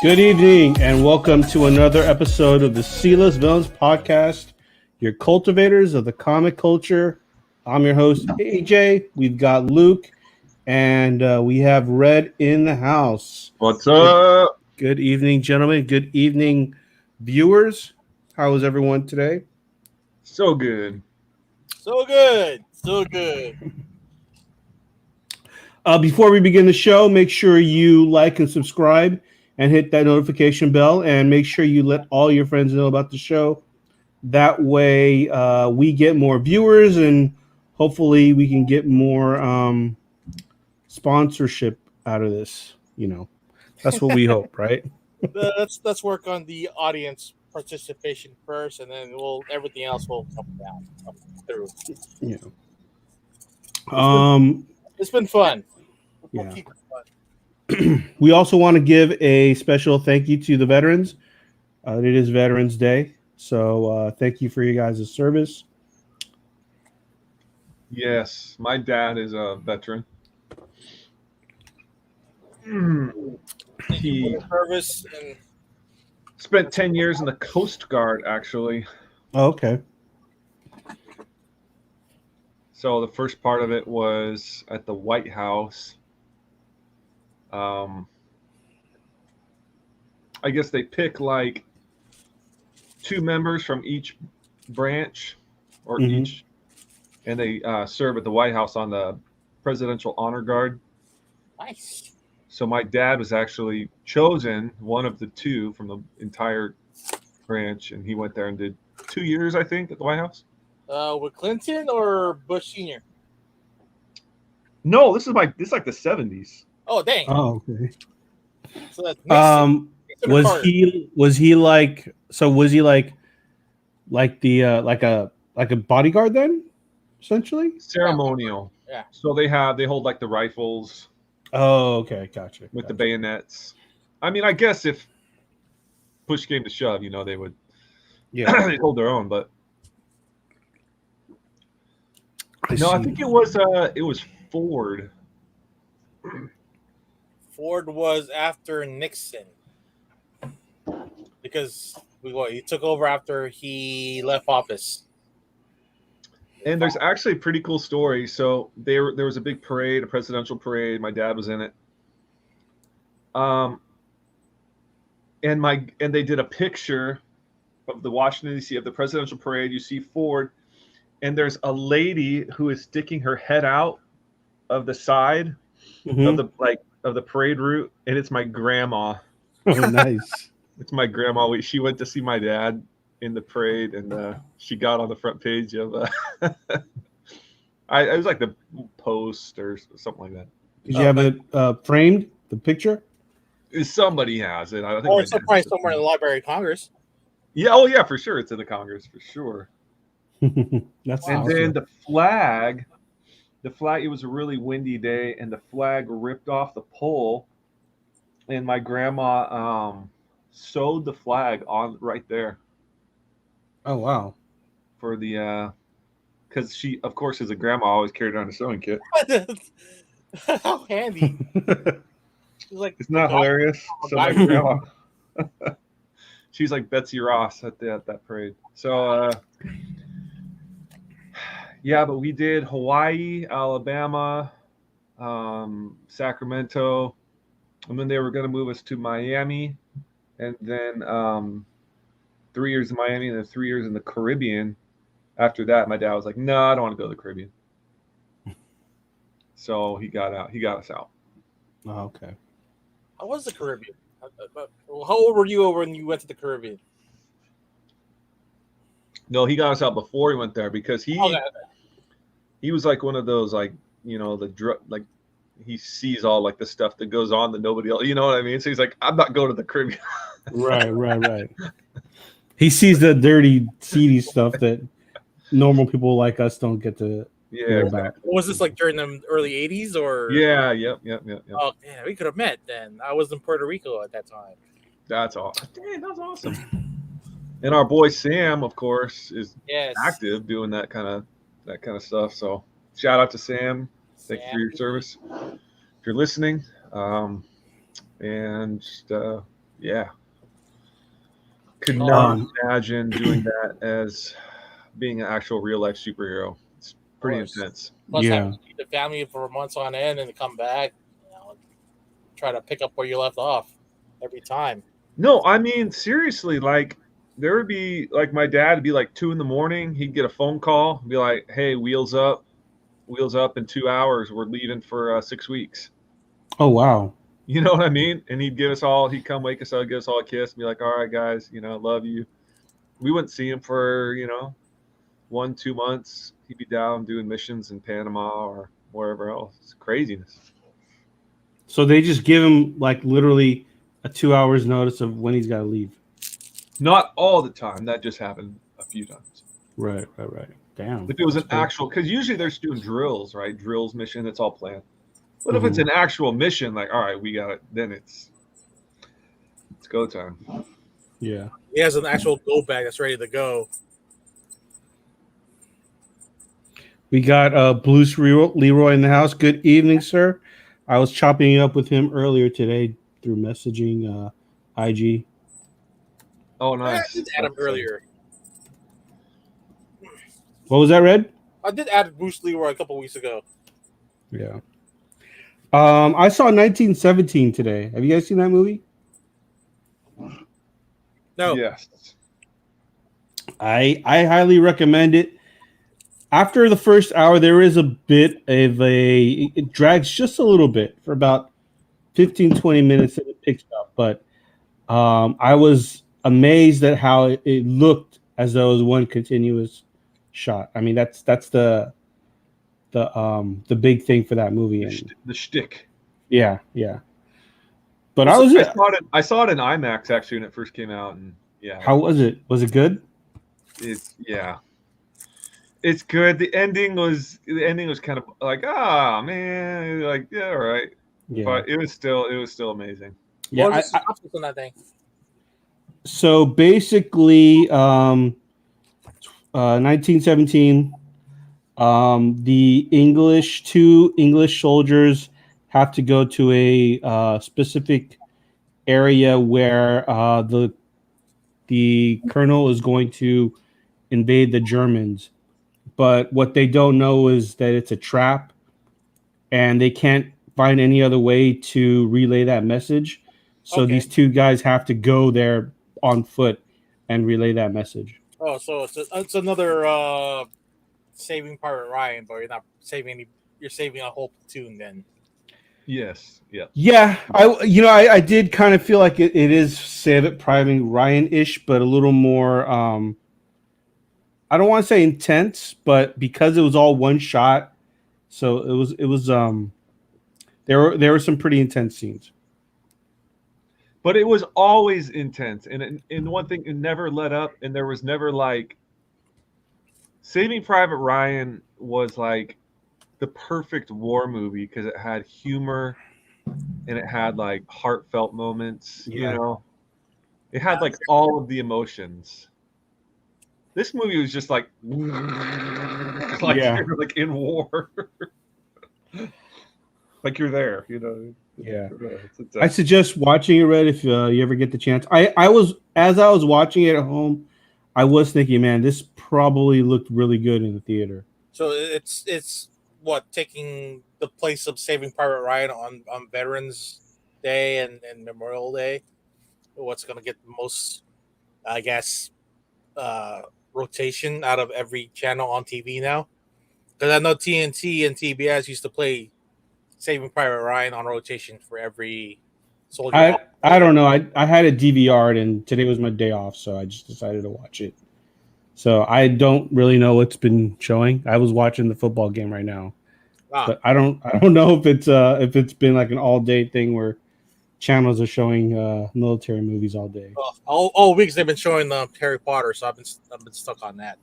Good evening, and welcome to another episode of the Sealess Villains podcast, your cultivators of the comic culture. I'm your host, AJ. We've got Luke, and we have Red in the house. What's up? Good evening, gentlemen. Good evening, viewers. How is everyone today? So good. So good. So good. Before we begin the show, make sure you like and subscribe and hit that notification bell, and make sure you let all your friends know about the show. That way we get more viewers, and hopefully we can get more sponsorship out of this. You know, that's what we hope, right? Let's work on the audience participation first, and then everything else will come through. Yeah. It's been fun. Yeah. We'll keep it fun. We also want to give a special thank you to the veterans. It is Veterans Day, so thank you for your guys' service. Yes, my dad is a veteran. He Service and spent 10 years in the Coast Guard, actually. Oh, okay. So the first part of it was at the White House. I guess they pick like 2 members from each branch or each, and they serve at the White House on the Presidential Honor Guard. nice. So my dad was actually chosen one of the 2 from the entire branch, and he went there and did 2 years, I think, at the White House. With Clinton or Bush Sr.? No, this is like the 70s. Oh, dang. Oh, okay. So that's Nixon. Was he like a bodyguard then, essentially? Ceremonial. Yeah. So they hold like the rifles Oh, okay, gotcha. with the bayonets. I mean, I guess if push came to shove, they would they'd hold their own, but I think it was Ford. Ford was after Nixon because he took over after he left office. And there's actually a pretty cool story. So there was a big parade, a presidential parade. My dad was in it. And they did a picture of the Washington D.C. of the presidential parade. You see Ford, and there's a lady who is sticking her head out of the side of the parade route, and it's my grandma. Oh, nice. It's my grandma. She went to see my dad in the parade, and she got on the front page of it was like the Post or something like that. Did you have it framed, the picture? Somebody has it. I think Or it's probably somewhere in the Library of Congress. Yeah, oh yeah, for sure. It's in the Congress for sure. That's And awesome. then the flag, it was a really windy day, and the flag ripped off the pole, and my grandma sewed the flag on right there. Oh, wow. For the because she, of course, as a grandma, always carried around a sewing kit. How handy. Like, It's not hilarious. So my grandma, she's like Betsy Ross at that parade. So yeah, but we did Hawaii, Alabama, Sacramento, and then they were going to move us to Miami, and then 3 years in Miami, and then 3 years in the Caribbean. After that, my dad was like, "No, I don't want to go to the Caribbean." So he got out. He got us out. Oh, okay. how was the Caribbean? How old were you when you went to the Caribbean? No, he got us out before he went there because he was like one of those he sees all like the stuff that goes on that nobody else, you know what I mean? So he's like, I'm not going to the Caribbean. Right. He sees the dirty, seedy stuff that normal people like us don't get to hear about. Was this like during the early 80s or? Yeah, yep. Oh, man, we could have met then. I was in Puerto Rico at that time. That's awesome. Dang, that's awesome. And our boy Sam, of course, is active doing that kind of stuff. So shout out to Sam. Thank you for your service. If you're listening, and just, Yeah. Could Oh, not Um, imagine doing that as being an actual real life superhero. It's pretty course. intense. Plus, having Yeah. to keep the family for months on end and to come back, try to pick up where you left off every time. No, I mean seriously, like there would be like my dad would be like 2 in the morning, he'd get a phone call, be like, "Hey, wheels up in 2 hours. We're leaving for 6 weeks." Oh wow. You know what I mean? And he'd come wake us up, give us all a kiss, and be like, "All right, guys, love you." We wouldn't see him for 1-2 months. He'd be down doing missions in Panama or wherever else. It's craziness. So they just give him like literally a 2 hours notice of when he's got to leave. Not all the time. That just happened a few times. Right. Damn. If it was That's an crazy. actual, because usually they're just doing drills, right? Drills mission, it's all planned. But if Mhm. it's an actual mission, like, all right, we got it, then it's go time. Yeah. He has an actual go bag that's ready to go. We got Bruce Leroy in the house. Good evening, sir. I was chopping up with him earlier today through messaging IG. Oh, I nice. did add him earlier. What was that, Red? I did add Bruce Leroy a couple weeks ago. Yeah. I saw 1917 today. Have you guys seen that movie? No. Yes. I highly recommend it. After the first hour, there is a bit of it drags just a little bit for about 15, 20 minutes and it picks up. But I was amazed at how it looked as though it was one continuous shot. I mean, that's the big thing for that movie. And The shtick. yeah. But I was I saw it in IMAX actually when it first came out, and yeah. How was it? Was it good? It's good. The ending was kind of like, man, like, yeah, all right. Yeah. But it was still amazing. Yeah. What was the synopsis on that thing? So basically, 1917, the two English soldiers have to go to a specific area where the colonel is going to invade the Germans. But what they don't know is that it's a trap, and they can't find any other way to relay that message. So Okay. these two guys have to go there on foot and relay that message. Oh, so it's another Saving Private Ryan, but you're not saving any. You're saving a whole platoon then. Yes. Yeah. Yeah, I did kind of feel like it is Saving Private Ryan-ish, but a little more. I don't want to say intense, but because it was all one shot, so it was. There were some pretty intense scenes. But it was always intense, and one thing, it never let up, and there was never like Saving Private Ryan was like the perfect war movie because it had humor and it had like heartfelt moments. Yeah. It had like all of the emotions. This movie was just like you're like in war. Like you're there, Yeah. It's I suggest watching it, Red, if you ever get the chance. I was watching it at home, I was thinking, man, this probably looked really good in the theater. So it's what, taking the place of Saving Private Ryan on Veterans Day and Memorial Day. What's going to get the most, I guess, rotation out of every channel on TV now? Because I know TNT and TBS used to play Saving Private Ryan on rotation for every soldier. I don't know. I had a DVR and today was my day off, so I just decided to watch it. So I don't really know what's been showing. I was watching the football game right now, but I don't know if it's been like an all day thing where channels are showing military movies all day. All weeks they've been showing Harry Potter, so I've been stuck on that.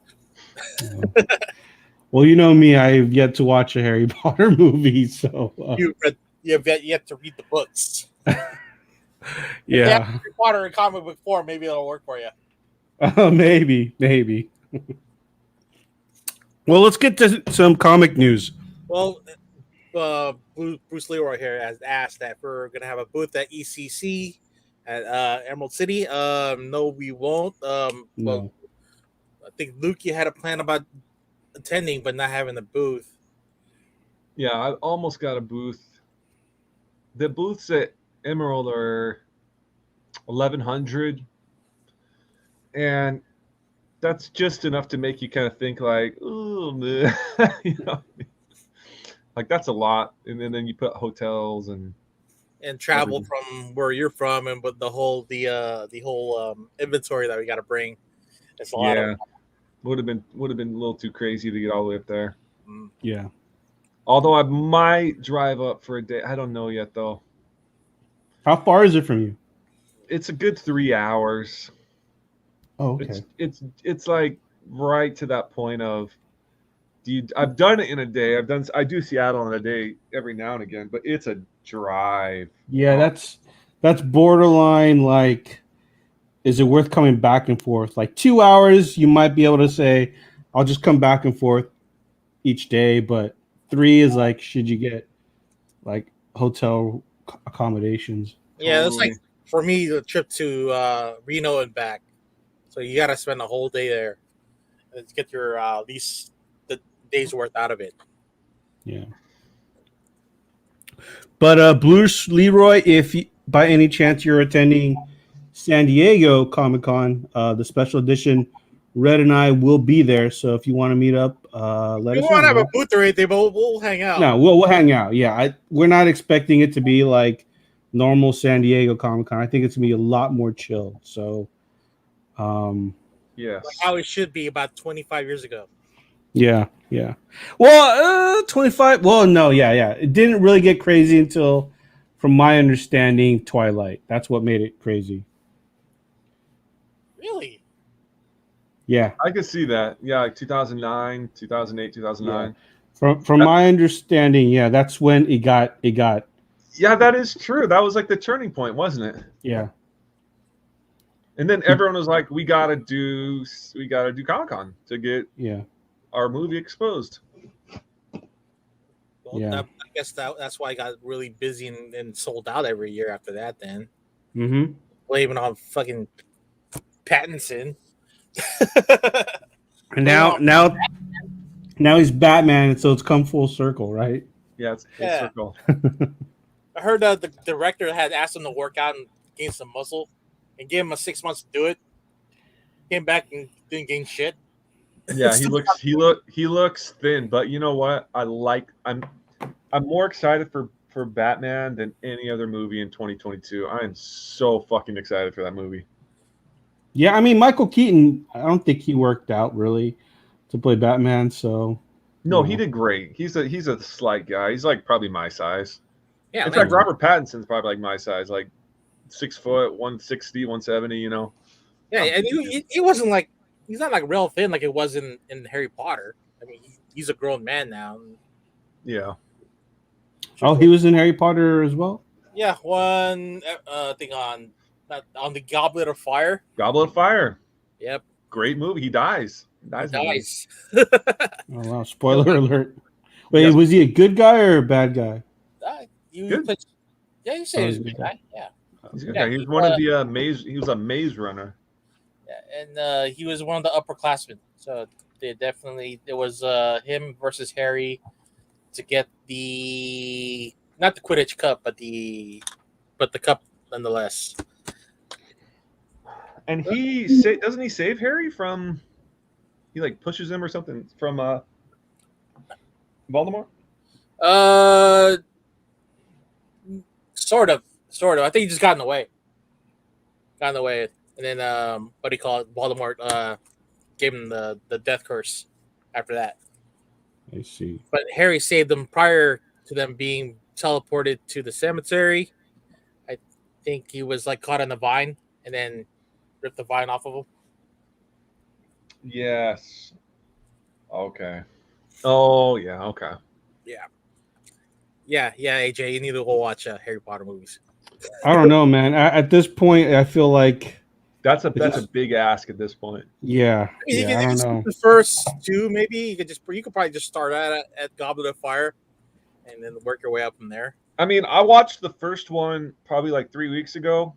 Well, you know me, I've yet to watch a Harry Potter movie, so You have yet to read the books. Yeah, Harry Potter in comic book form, maybe it'll work for you. maybe. Well, let's get to some comic news. Well, Bruce Leroy here has asked that we're going to have a booth at ECC at Emerald City. No, we won't. Well, No. I think Luke, you had a plan about attending, but not having a booth. Yeah, I almost got a booth. The booths at Emerald are 1,100, and that's just enough to make you kind of think like, oh man, you know, like that's a lot. And then you put hotels and Travel everything. from where you're from, and with the whole inventory that we got to bring. It's a lot of. Yeah, would have been a little too crazy to get all the way up there. Yeah. Although I might drive up for a day. I don't know yet though. How far is it from you? It's a good 3 hours. Oh, okay. It's like right to that point of I've done it in a day. I do Seattle in a day every now and again, but it's a drive. Yeah, that's borderline. Like, is it worth coming back and forth? Like 2 hours, you might be able to say, "I'll just come back and forth each day." But 3 is like, should you get like hotel accommodations? Yeah, it's like Totally. for me the trip to Reno and back. So you got to spend a whole day there to get your at least the day's worth out of it. Yeah. But Bruce Leroy, if you, by any chance you're attending San Diego Comic Con, the special edition, Red and I will be there. So if you want to meet up, let We us won't have a know. booth or anything, but we'll hang out. No, we'll hang out. Yeah, we're not expecting it to be like normal San Diego Comic Con. I think it's gonna be a lot more chilled. So, Yes. Like how it should be about 25 years ago. yeah. Well, 25. Well, no, yeah. It didn't really get crazy until, from my understanding, Twilight. That's what made it crazy. Really? Yeah. I could see that. Yeah, like 2009, 2008, 2009. From my understanding, yeah, that's when it got. Yeah, that is true. That was like the turning point, wasn't it? Yeah. And then everyone was like, "We gotta do Comic-Con to get Yeah. our movie exposed." Well, Yeah. I guess that's why I got really busy and sold out every year after that. Then Mm-hmm. blaming on fucking Pattinson. And now he's Batman, so it's come full circle, right? Yeah, it's Yeah. circle. I heard that the director had asked him to work out and gain some muscle, and gave him 6 months to do it. Came back and didn't gain shit. Yeah, he looks thin, but you know what? I'm more excited for Batman than any other movie in 2022. I am so fucking excited for that movie. Yeah, I mean Michael Keaton. I don't think he worked out really to play Batman. So No, he did great. He's a slight guy. He's like probably my size. Yeah, In fact, Robert Pattinson's probably like my size, like 6 foot, 160, 170. You know. yeah, and he wasn't like he's not like real thin like it was in Harry Potter. I mean, he's a grown man now. Yeah. Oh, he was in Harry Potter as well. Yeah, one thing on the Goblet of Fire. Goblet of Fire. Yep, Great movie. He dies. he dies. Oh wow! Spoiler alert. Wait, Yes. was he a good guy or a bad guy? You say he was a good guy. Yeah. He's a good Yeah, guy. He was one of the maze. He was a maze runner. Yeah, and he was one of the upperclassmen. So there was him versus Harry to get not the Quidditch Cup, but the cup nonetheless. And doesn't he save Harry from? He like pushes him or something from Voldemort. Sort of. I think he just got in the way. And then what do you call it? Voldemort gave him the death curse after that. I see. But Harry saved them prior to them being teleported to the cemetery. I think he was like caught on the vine and then ripped the vine off of him. Yes. Okay. Oh yeah. Okay. Yeah, AJ, you need to go watch Harry Potter movies. I don't know, man. At this point, I feel like That's a big ask at this point. yeah. You I don't know. The first two, maybe you could probably just start at Goblet of Fire, and then work your way up from there. I mean, I watched the first one probably like 3 weeks ago,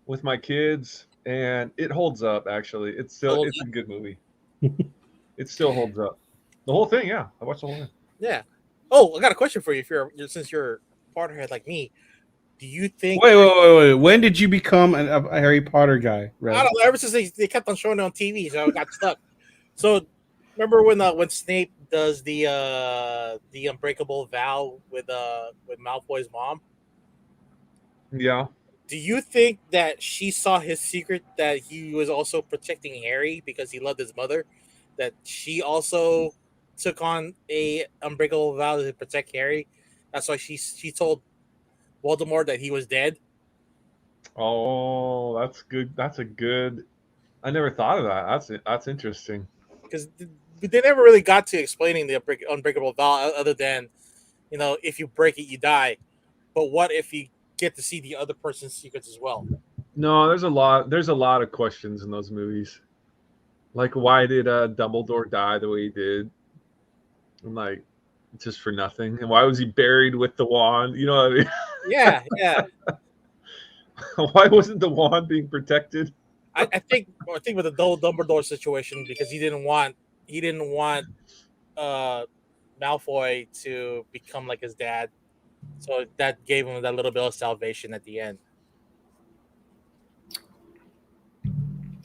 with my kids, and it holds up. Actually, it's a good movie. It still holds up. The whole thing, yeah. I watched the whole thing. Yeah. Oh, I got a question for you. If since you're a Potterhead like me, do you think? Wait. When did you become a Harry Potter guy? Red? I don't know. Ever since they kept on showing it on TV, so I got stuck. So remember when Snape does the unbreakable vow with Malfoy's mom? Yeah. Do you think that she saw his secret, that he was also protecting Harry because he loved his mother? That she also took on a unbreakable vow to protect Harry. That's why she told Voldemort that he was dead. Oh, that's good. That's a good. I never thought of that. That's interesting. Because they never really got to explaining the unbreakable vow, other than, if you break it, you die. But what if you get to see the other person's secrets as well? No, there's a lot. There's a lot of questions in those movies. Like, why did Dumbledore die the way he did? And like, just for nothing. And why was he buried with the wand? You know what I mean? Yeah. Why wasn't the wand being protected? I think with the Dumbledore situation, because he didn't want Malfoy to become like his dad, so that gave him that little bit of salvation at the end.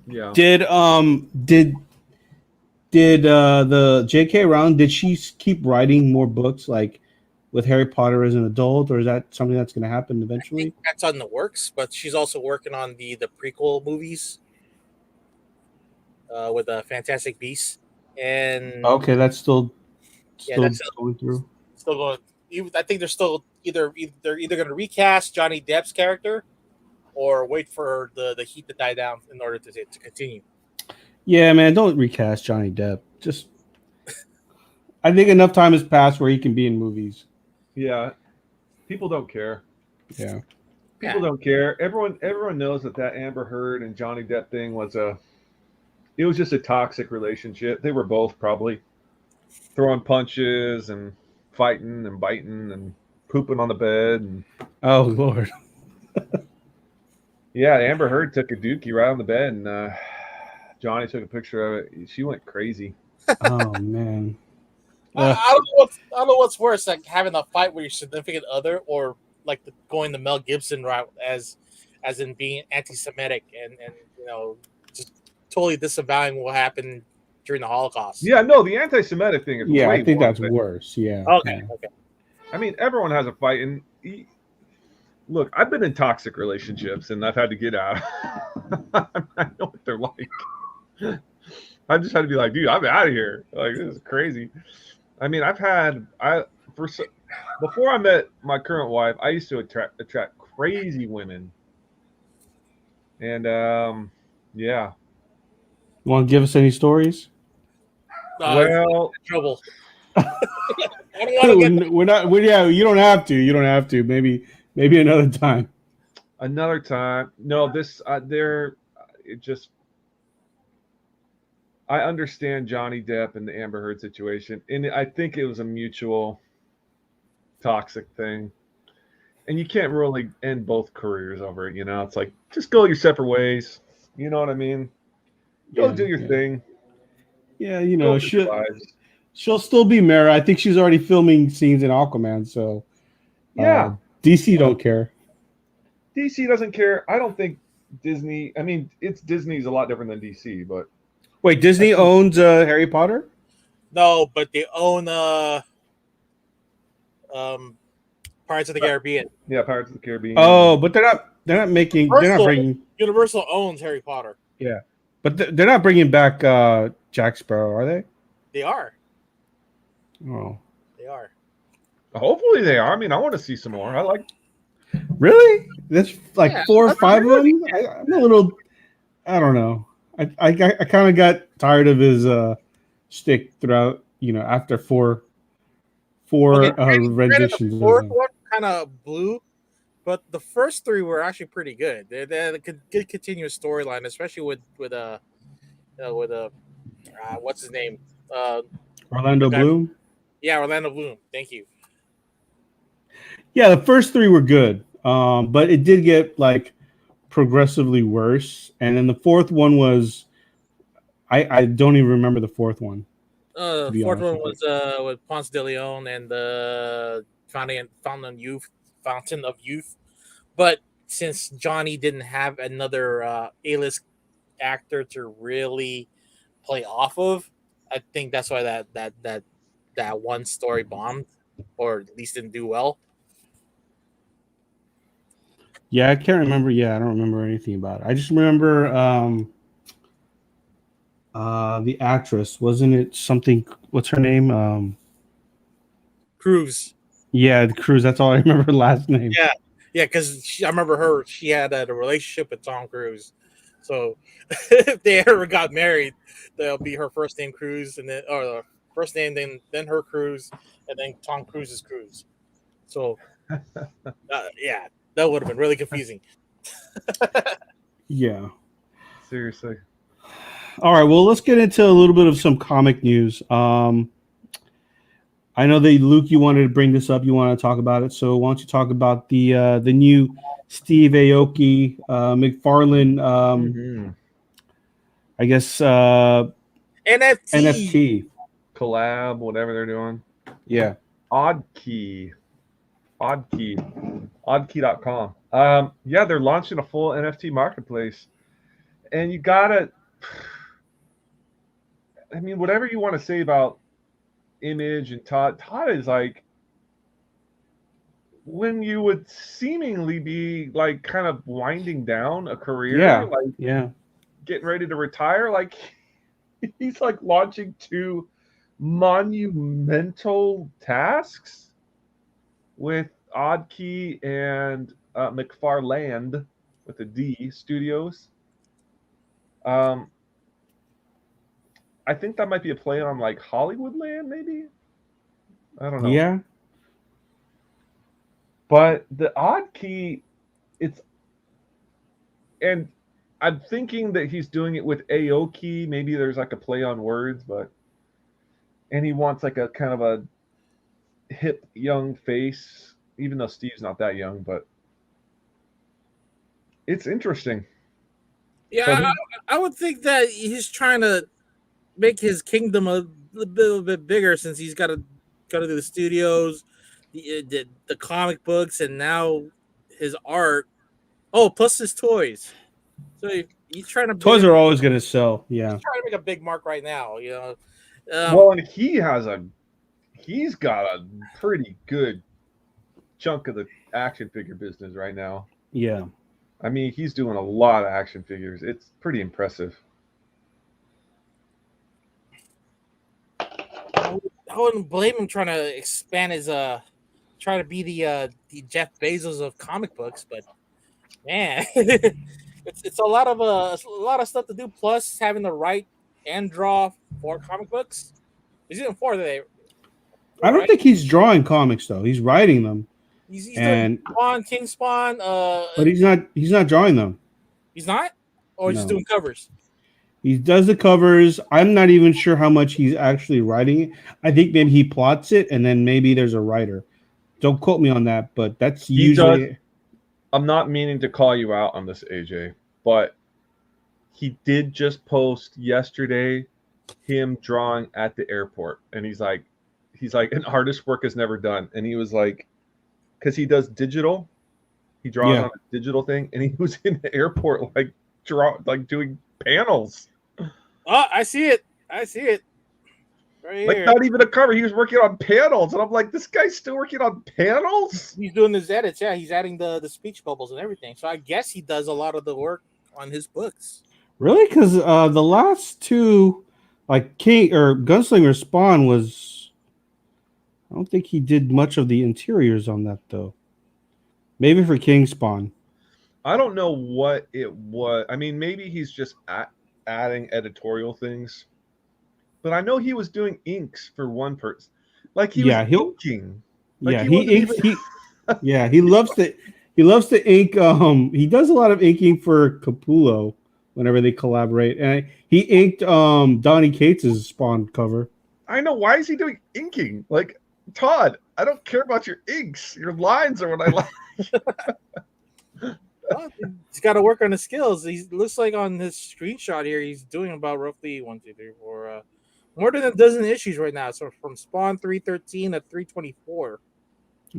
Yeah. Did the J.K. Rowling, did she keep writing more books like with Harry Potter as an adult, or is that something that's going to happen eventually? I think that's on the works, but she's also working on the prequel movies with Fantastic Beasts, and Okay, that's still that's going through. Still going. I think they're still either going to recast Johnny Depp's character or wait for the heat to die down in order to continue. Yeah, man, don't recast Johnny Depp. Just, I think enough time has passed where he can be in movies. Yeah. People don't care. Yeah. People don't care. Everyone knows that Amber Heard and Johnny Depp thing was just a toxic relationship. They were both probably throwing punches and fighting and biting and pooping on the bed. And oh Lord. Yeah, Amber Heard took a dookie right on the bed, and Johnny took a picture of it. She went crazy. Oh man. I don't know what's worse, like having a fight with your significant other, or like going the Mel Gibson route, as in being anti-Semitic and just totally disavowing what happened during the Holocaust. Yeah, no, the anti-Semitic thing is I think worse, that's worse. Yeah. Okay. I mean, everyone has a fight, and look, I've been in toxic relationships, and I've had to get out. I know what they're like. I just had to be like, dude, I'm out of here. Like, this is crazy. I mean, before I met my current wife, I used to attract crazy women, and yeah. You want to give us any stories? Well, trouble. I don't want to get. We're not. You don't have to. You don't have to. Maybe another time. Another time. No, it just. I understand Johnny Depp and the Amber Heard situation, and I think it was a mutual toxic thing. And you can't really end both careers over it, It's like, just go your separate ways. You know what I mean? Go do your thing. Yeah, she'll still be Mara. I think she's already filming scenes in Aquaman, so yeah. DC don't care. DC doesn't care. I don't think Disney. I mean, Disney's a lot different than DC, but. Wait, Disney owns Harry Potter? No, but they own Pirates of the Caribbean. Yeah, Pirates of the Caribbean. Oh, but they're not making. They're not bringing. Universal owns Harry Potter. Yeah, but they're not bringing back Jack Sparrow, are they? They are. Oh, they are. Hopefully they are. I mean, I want to see some more. I like. Really? That's like 4 or 5 of them. I'm a little. I don't know. I kind of got tired of his shtick throughout. After four renditions. The fourth one kind of blew, but the first 3 were actually pretty good. They had a good continuous storyline, especially with what's his name? Orlando Bloom. Yeah, Orlando Bloom. Thank you. Yeah, the first 3 were good, but it did get like progressively worse, and then the fourth one was I don't even remember the fourth one. To be Fourth honest one with was with Ponce de Leon and the Fountain of Youth. But since Johnny didn't have another A-list actor to really play off of, I think that's why that one story bombed, or at least didn't do well. Yeah, I can't remember. Yeah, I don't remember anything about it. I just remember the actress. Wasn't it something? What's her name? Cruz. Yeah, the Cruise. That's all I remember her last name. Yeah, yeah, because I remember her. She had a relationship with Tom Cruise, so if they ever got married, that'll be her first name Cruise, and then or first name, then her Cruise, and then Tom Cruise's Cruise. So yeah, that would have been really confusing. Yeah. Seriously. All right. Well, let's get into a little bit of some comic news. I know that Luke, you wanted to bring this up. You want to talk about it. So why don't you talk about the new Steve Aoki McFarlane? Mm-hmm. I guess NFT. NFT. Collab, whatever they're doing. Yeah. Oddkey. Oddkey.com. Yeah, they're launching a full NFT marketplace. And you gotta, I mean, whatever you want to say about Image and Todd is like, when you would seemingly be like kind of winding down a career, Yeah. like Yeah. getting ready to retire, like he's like launching two monumental tasks with Oddkey and McFarland with a D Studios. I think that might be a play on like Hollywoodland, maybe. I don't know. Yeah. But the Oddkey, it's, and I'm thinking that he's doing it with Aoki. Maybe there's like a play on words, but and he wants like a kind of a hip young face, even though Steve's not that young, but it's interesting. Yeah, So I would think that he's trying to make his kingdom a little bit bigger since he's got to do the studios, the comic books, and now his art. Oh, plus his toys. So he's trying to Toys are always going to sell. Yeah. He's trying to make a big mark right now. You know. well, and he's got a pretty good chunk of the action figure business right now. Yeah. I mean, he's doing a lot of action figures. It's pretty impressive. I wouldn't blame him trying to expand his try to be the Jeff Bezos of comic books, but man, it's a lot of stuff to do. Plus, having to write and draw for comic books. He's doing four today. I don't think he's drawing comics though. He's writing them. He's doing Spawn, King Spawn. But he's not drawing them. He's not, or he's just doing covers. He does the covers. I'm not even sure how much he's actually writing it. I think maybe he plots it, and then maybe there's a writer. Don't quote me on that, but that's usually. I'm not meaning to call you out on this, AJ, but he did just post yesterday him drawing at the airport, and he's like, an artist's work is never done, and he was like, because he does digital, he draws on a digital thing, and he was in the airport doing panels. Oh, I see it. Right like here. Not even a cover. He was working on panels, and I'm like, this guy's still working on panels. He's doing his edits. Yeah, he's adding the speech bubbles and everything. So I guess he does a lot of the work on his books. Really? Because the last two, like King or Gunslinger Spawn, was. I don't think he did much of the interiors on that though. Maybe for King Spawn. I don't know what it was. I mean, maybe he's just adding editorial things. But I know he was doing inks for one person. Like he was inking. Like he inks. He loves to ink. He does a lot of inking for Capullo whenever they collaborate, and he inked Donny Cates' Spawn cover. I know. Why is he doing inking? Like, Todd, I don't care about your inks. Your lines are what I like. Well, he's got to work on his skills. He looks like on his screenshot here, he's doing about roughly 1, 2, 3, 4, more than a dozen issues right now. So from Spawn 313 to 324,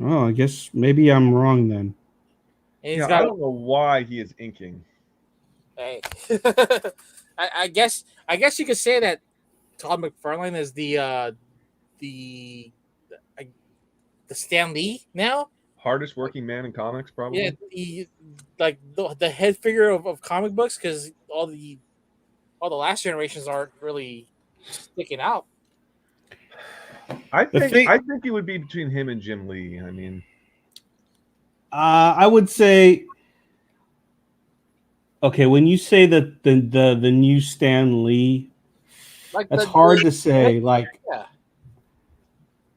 Oh, I guess maybe I'm wrong then. and he's Yeah, I got. don't know why he is inking. Hey, I guess you could say that Todd McFarlane is the uh, the Stan Lee now. Hardest working man in comics, probably. Yeah, like the head figure of comic books because all the last generations aren't really sticking out. I The think thing- I think it would be between him and Jim Lee. I mean, I would say, okay, when you say that the new Stan Lee, Like that's hard to say. Yeah.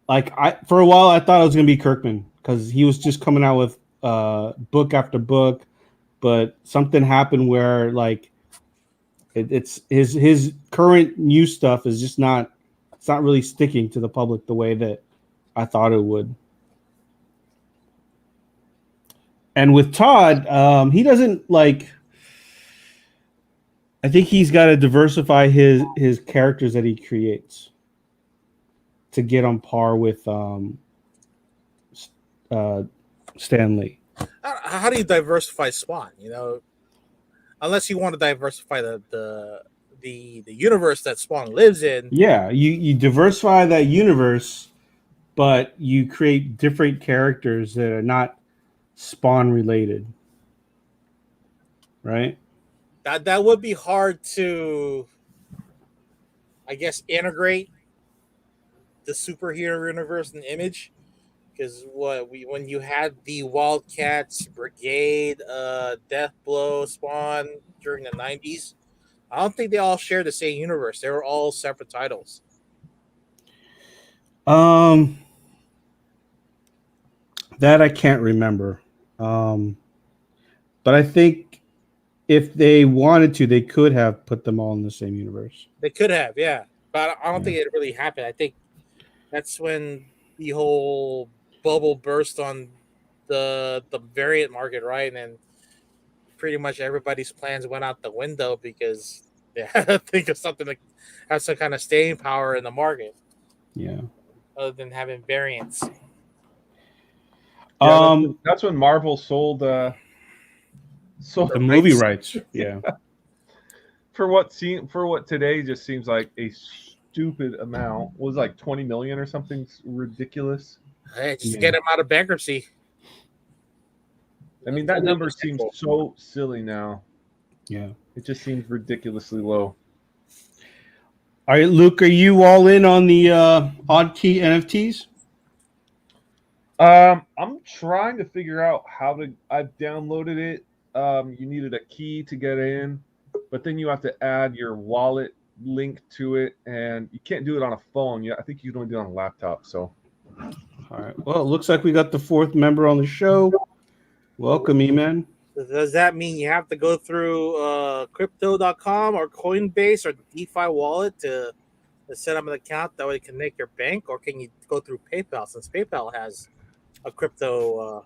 Like I for a while I thought it was gonna be Kirkman because he was just coming out with book after book, but something happened where like it's his current new stuff is just not it's not really sticking to the public the way that I thought it would. And with Todd, he doesn't like. I think he's got to diversify his characters that he creates to get on par with Stan Lee. How do you diversify Spawn? You know, unless you want to diversify the universe that Spawn lives in. Yeah, you diversify that universe, but you create different characters that are not Spawn related, right? That would be hard to, I guess, integrate the superhero universe and Image. Because when you had the Wildcats Brigade, Death Blow, Spawn during the 90s, I don't think they all shared the same universe. They were all separate titles. That I can't remember. But I think if they wanted to, they could have put them all in the same universe. They could have, yeah. But I don't think it really happened. I think that's when the whole bubble burst on the variant market, right? And pretty much everybody's plans went out the window because they had to think of something that has some kind of staying power in the market. Yeah. Other than having variants. yeah, that's when Marvel sold the movie rights. Yeah. for what today just seems like a stupid amount. It was like 20 million or something ridiculous. Hey, just get him out of bankruptcy. I mean, that number seems so silly now. Yeah. It just seems ridiculously low. All right, Luke, are you all in on the Odd Key NFTs? I'm trying to figure out how to. I've downloaded it. You needed a key to get in, but then you have to add your wallet link to it, and you can't do it on a phone. I think you can only do it on a laptop. So, all right. Well, it looks like we got the fourth member on the show. Welcome, E-Man. Does that mean you have to go through crypto.com or Coinbase or the DeFi wallet to set up an account that way you can make your bank, or can you go through PayPal since PayPal has a crypto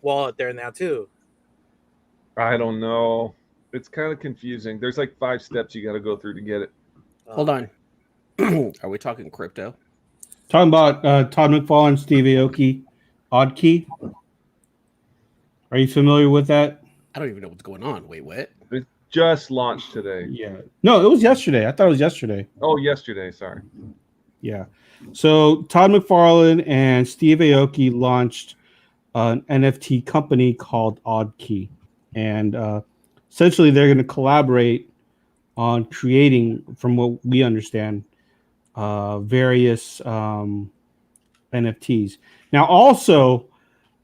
wallet there now too? I don't know. It's kind of confusing. There's like 5 steps you got to go through to get it. Hold on. Are we talking crypto? Talking about Todd McFarlane, Steve Aoki, Odd Key. Are you familiar with that? I don't even know what's going on. Wait, what? It just launched today. Yeah. No, it was yesterday. I thought it was yesterday. Oh, yesterday. Sorry. Yeah. So Todd McFarlane and Steve Aoki launched an NFT company called Odd Key. And essentially they're going to collaborate on creating, from what we understand, various NFTs. Now, also,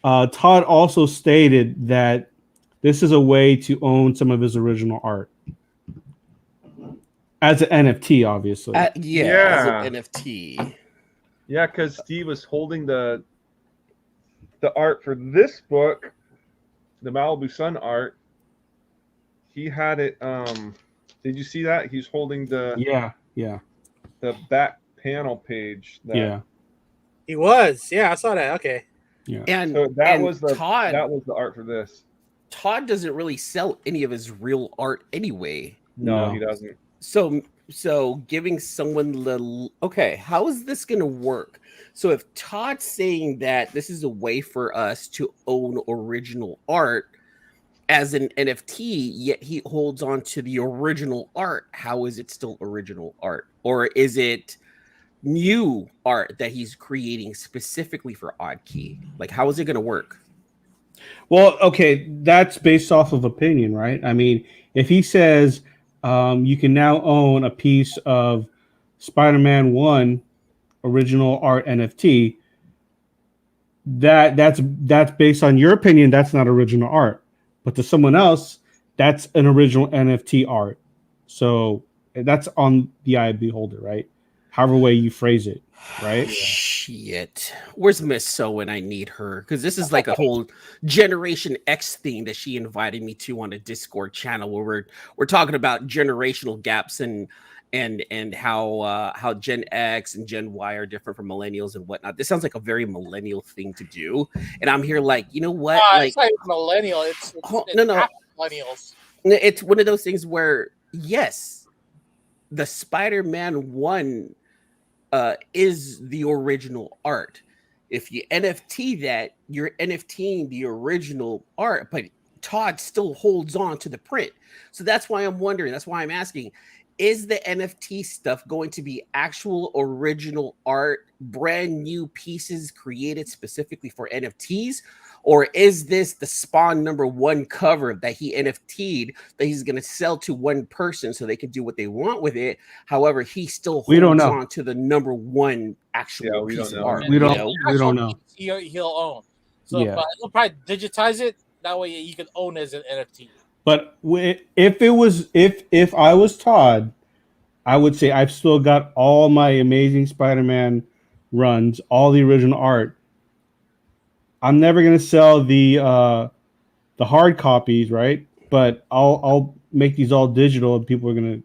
Todd also stated that this is a way to own some of his original art as an NFT, obviously. As an NFT. Yeah, because Steve was holding the art for this book, the Malibu Sun art. He had it. Did you see that? He's holding the the back panel page. He was. Yeah, I saw that. Okay. Yeah. And so that and was the Todd, that was the art for this. Todd doesn't really sell any of his real art anyway. No, he doesn't. So giving someone okay, how is this gonna work? So if Todd's saying that this is a way for us to own original art as an NFT, yet he holds on to the original art, how is it still original art? Or is it new art that he's creating specifically for Oddkey? Like, how is it gonna work? Well, okay, that's based off of opinion, right? I mean, if he says you can now own a piece of Spider-Man 1 original art NFT, that's based on your opinion, that's not original art. But to someone else, that's an original NFT art. So that's on the eye of the beholder, right? However way you phrase it, right? Shit. Where's Miss So when I need her? Because this is like a whole Generation X thing that she invited me to on a Discord channel where we're talking about generational gaps and how Gen X and Gen Y are different from millennials and whatnot. This sounds like a very millennial thing to do. And I'm here like, you know what? Like, it's not even millennial. It's no. half millennials. It's one of those things where, yes, the Spider-Man 1 is the original art. If you NFT that, you're NFTing the original art, but Todd still holds on to the print. So that's why I'm wondering, that's why I'm asking, is the NFT stuff going to be actual original art, brand new pieces created specifically for NFTs? Or is this the Spawn #1 cover that he NFT'd that he's going to sell to one person so they can do what they want with it? However, he still holds on to the #1 actual piece of art. We don't know. He'll own. So he'll probably digitize it. That way you can own it as an NFT. But if I was Todd, I would say I've still got all my Amazing Spider-Man runs, all the original art. I'm never gonna sell the hard copies, right? But I'll make these all digital, and people are gonna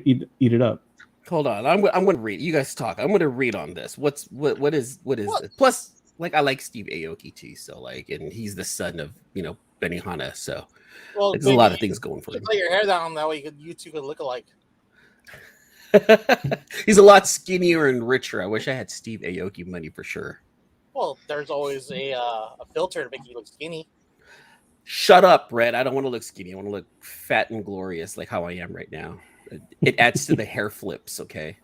eat it up. Hold on, I'm gonna read. You guys talk. I'm gonna read on this. What is this? Plus, like, I like Steve Aoki too, so like, and he's the son of Benihana, so there's a lot of things going for him. Lay your hair down that way you two could look alike. He's a lot skinnier and richer. I wish I had Steve Aoki money for sure. Well, there's always a filter to make you look skinny. Shut up, Red. I don't want to look skinny. I want to look fat and glorious like how I am right now. It adds to the hair flips, okay?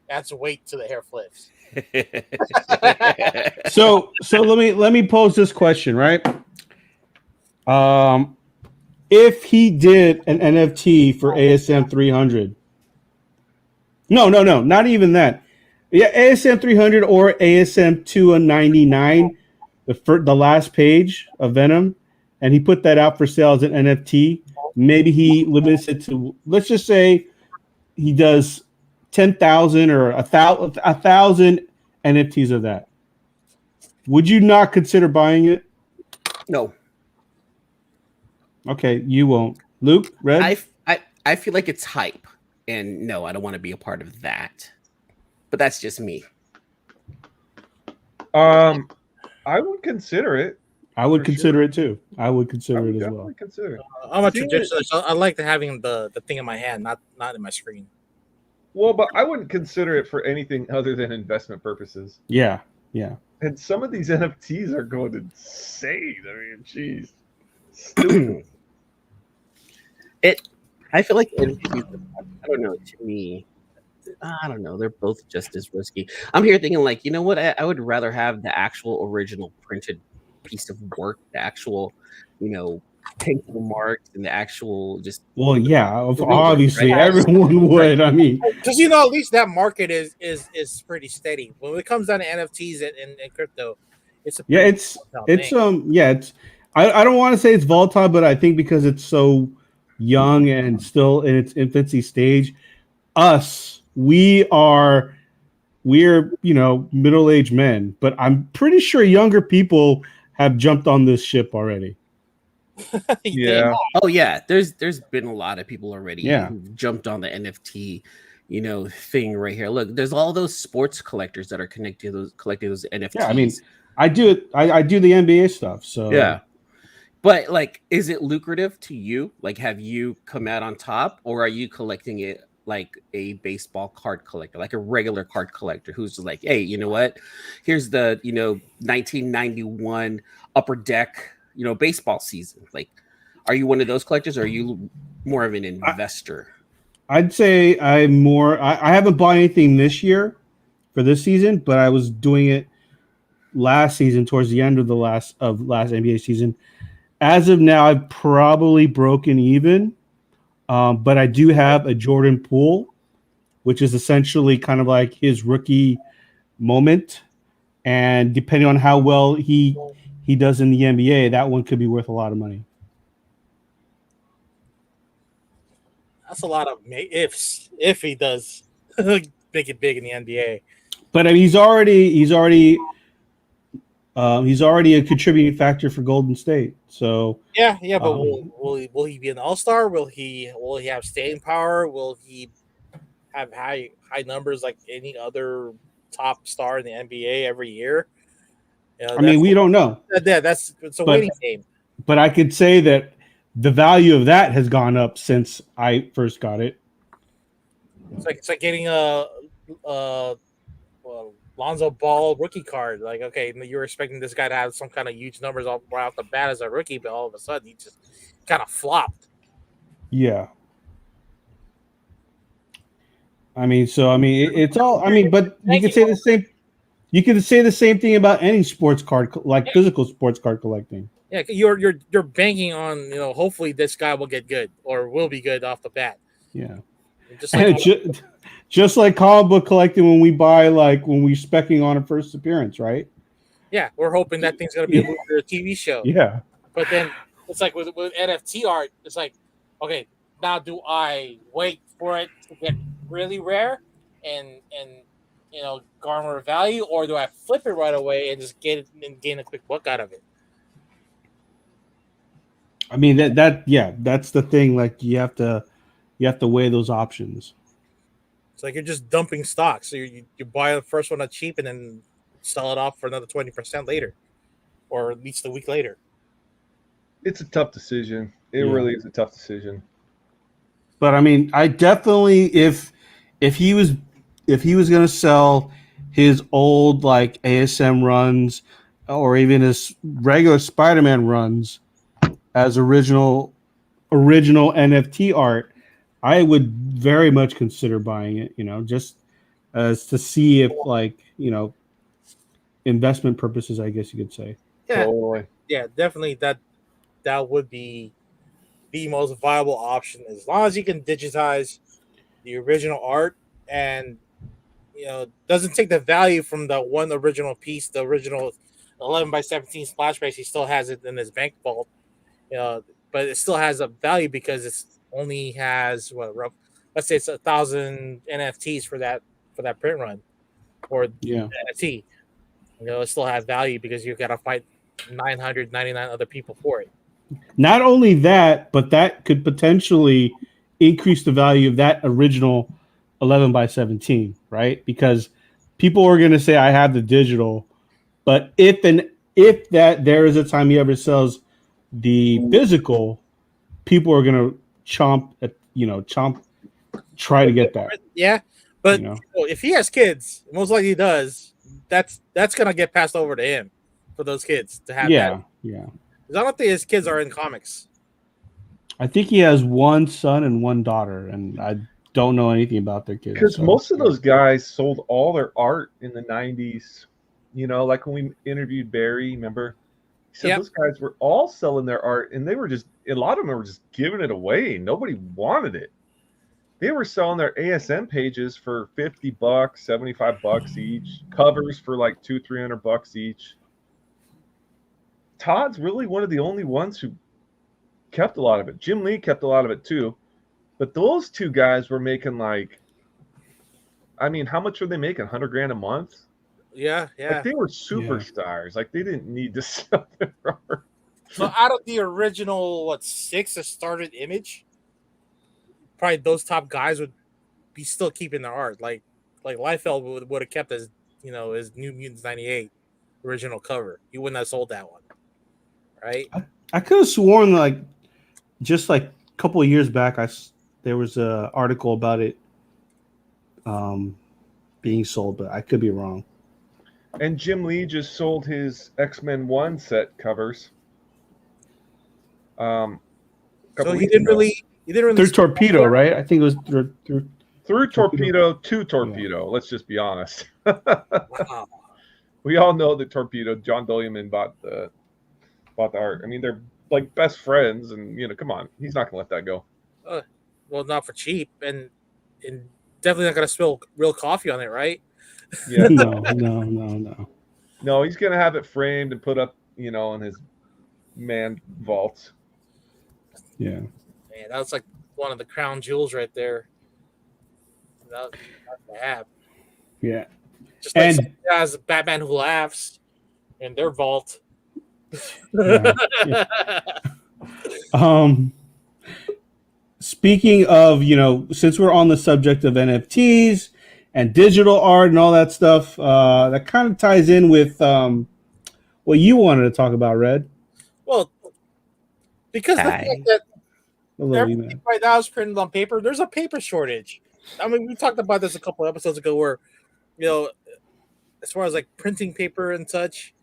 Adds weight to the hair flips. So let me pose this question, right? If he did an NFT for ASM 300, no, not even that. Yeah, ASM 300 or ASM 299, the last page of Venom, and he put that out for sale as an NFT. Maybe he limits it to, let's just say he does 10,000 or 1,000 NFTs of that. Would you not consider buying it? No. Okay, you won't. Luke, Red? I feel like it's hype, and no, I don't want to be a part of that. But that's just me. I would consider it. I would consider it too. I would consider it as well. Definitely consider it. I'm a traditionalist. So I like having the thing in my hand, not in my screen. Well, but I wouldn't consider it for anything other than investment purposes. Yeah. And some of these NFTs are going insane. I mean, geez. Stupid. I feel like NFTs, I don't know, to me, I don't know. They're both just as risky. I'm here thinking, like, you know what? I would rather have the actual original printed piece of work, the actual, pencil marks, and the actual just. Well, yeah, obviously, right? Everyone would. I mean, because at least that market is pretty steady. When it comes down to NFTs and crypto, it's I don't want to say it's volatile, but I think because it's so young and still in its infancy stage, we're middle-aged men, but I'm pretty sure younger people have jumped on this ship already. Yeah. Oh yeah, there's been a lot of people already who've jumped on the NFT thing right here. Look, there's all those sports collectors that are collecting those NFTs. Yeah, I mean, I do the NBA stuff, so yeah. But like, is it lucrative to you? Like, have you come out on top, or are you collecting it like a baseball card collector, like a regular card collector who's like, hey, you know what? Here's the 1991 Upper Deck baseball season. Like, are you one of those collectors, or are you more of an investor? I'd say I'm more. I haven't bought anything this year for this season, but I was doing it last season towards the end of the last NBA season. As of now, I've probably broken even, but I do have a Jordan Poole, which is essentially kind of like his rookie moment, and depending on how well he does in the NBA, that one could be worth a lot of money. That's a lot of ifs if he does make it big in the NBA. But I mean, he's already a contributing factor for Golden State. So Yeah, but will he be an all-star? Will he have staying power? Will he have high numbers like any other top star in the NBA every year? I mean, we don't know. It's a waiting game. But I could say that the value of that has gone up since I first got it. It's like getting a Lonzo Ball rookie card. Like, okay, you're expecting this guy to have some kind of huge numbers right off the bat as a rookie, but all of a sudden he just kind of flopped. Yeah. It's all. I mean, but you could say the same. You could say the same thing about any sports card, like physical sports card collecting. Yeah, you're banking on hopefully this guy will get good or will be good off the bat. Yeah, just like comic book collecting when we buy when we specking on a first appearance, right? Yeah, we're hoping that thing's gonna be a movie or a TV show. Yeah, but then it's like with NFT art, it's like, okay, now do I wait for it to get really rare and garner value, or do I flip it right away and just get it and gain a quick buck out of it? I mean that's the thing. Like you have to weigh those options. It's like you're just dumping stock. So you buy the first one at cheap and then sell it off for another 20% later, or at least a week later. It's a tough decision. It really is a tough decision. But I mean, I definitely if he was going to sell his old like ASM runs or even his regular Spider-Man runs as original NFT art, I would very much consider buying it, just as to see if investment purposes, I guess you could say. Yeah. Totally. Yeah, definitely that would be the most viable option as long as you can digitize the original art and doesn't take the value from the one original piece, the original 11x17 splash base. He still has it in his bank vault, but it still has a value because it only has let's say it's 1,000 NFTs for that print run or NFT. It still has value because you've got to fight 999 other people for it. Not only that, but that could potentially increase the value of that original 11x17, right? Because people are going to say, I have the digital, but if there is a time he ever sells the physical, people are going to try to get that. Yeah. But if he has kids, most likely he does, that's going to get passed over to him for those kids to have that. Yeah. I don't think his kids are in comics. I think he has one son and one daughter, and I don't know anything about their kids. Because most of those guys sold all their art in the 90s. Like when we interviewed Barry, remember? He said those guys were all selling their art, and they were a lot of them were just giving it away. Nobody wanted it. They were selling their ASM pages for $50, $75 each, covers for like $200-$300 each. Todd's really one of the only ones who kept a lot of it. Jim Lee kept a lot of it too. But those two guys were making how much were they making? $100,000 a month? Yeah. Like they were superstars. Like they didn't need to sell their art. So out of the original, 6 that started Image, probably those top guys would be still keeping their art. Like Liefeld would have kept his New Mutants 98 original cover. He wouldn't have sold that one. Right? I could have sworn like just like a couple of years back, there was a article about it being sold, but I could be wrong. And Jim Lee just sold his X-Men 1 set covers. So Couple he weeks didn't ago. really Through Torpedo, right? I think it was Through Torpedo to Torpedo. Yeah. Let's just be honest. wow. We all know that Torpedo, John Dolleman bought the art. I mean, they're like best friends, and come on, he's not gonna let that go. Well, not for cheap, and definitely not gonna spill real coffee on it, right? Yeah. No. No, he's gonna have it framed and put up, in his man vault. Yeah. Man, that was like one of the crown jewels right there. That to have. Yeah. Just like And as Batman Who Laughs in their vault. Yeah. Speaking of, since we're on the subject of NFTs and digital art and all that stuff, that kind of ties in with what you wanted to talk about, Red. Well, because the fact that everything right now is printed on paper, there's a paper shortage. I mean, we talked about this a couple episodes ago where, as far as like printing paper and such,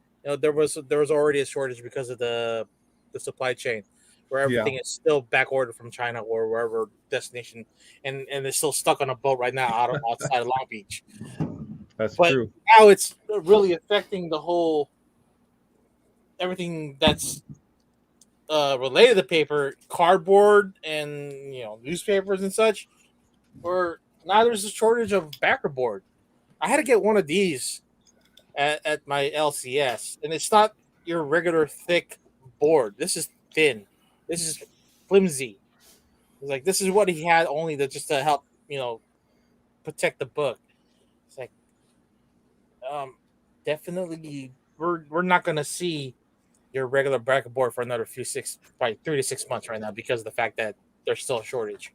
there was already a shortage because of the supply chain, where everything is still back ordered from China or wherever destination, and it's still stuck on a boat right now outside of Long Beach. That's true. Now it's really affecting the whole everything that's related to paper, cardboard, and newspapers and such. Where now there's a shortage of backer board. I had to get one of these at my LCS, and it's not your regular thick board. This is thin. This is flimsy. It's like this is what he had only just to help protect the book. It's like definitely we're not gonna see your regular bracket board for another probably 3 to 6 months right now because of the fact that there's still a shortage.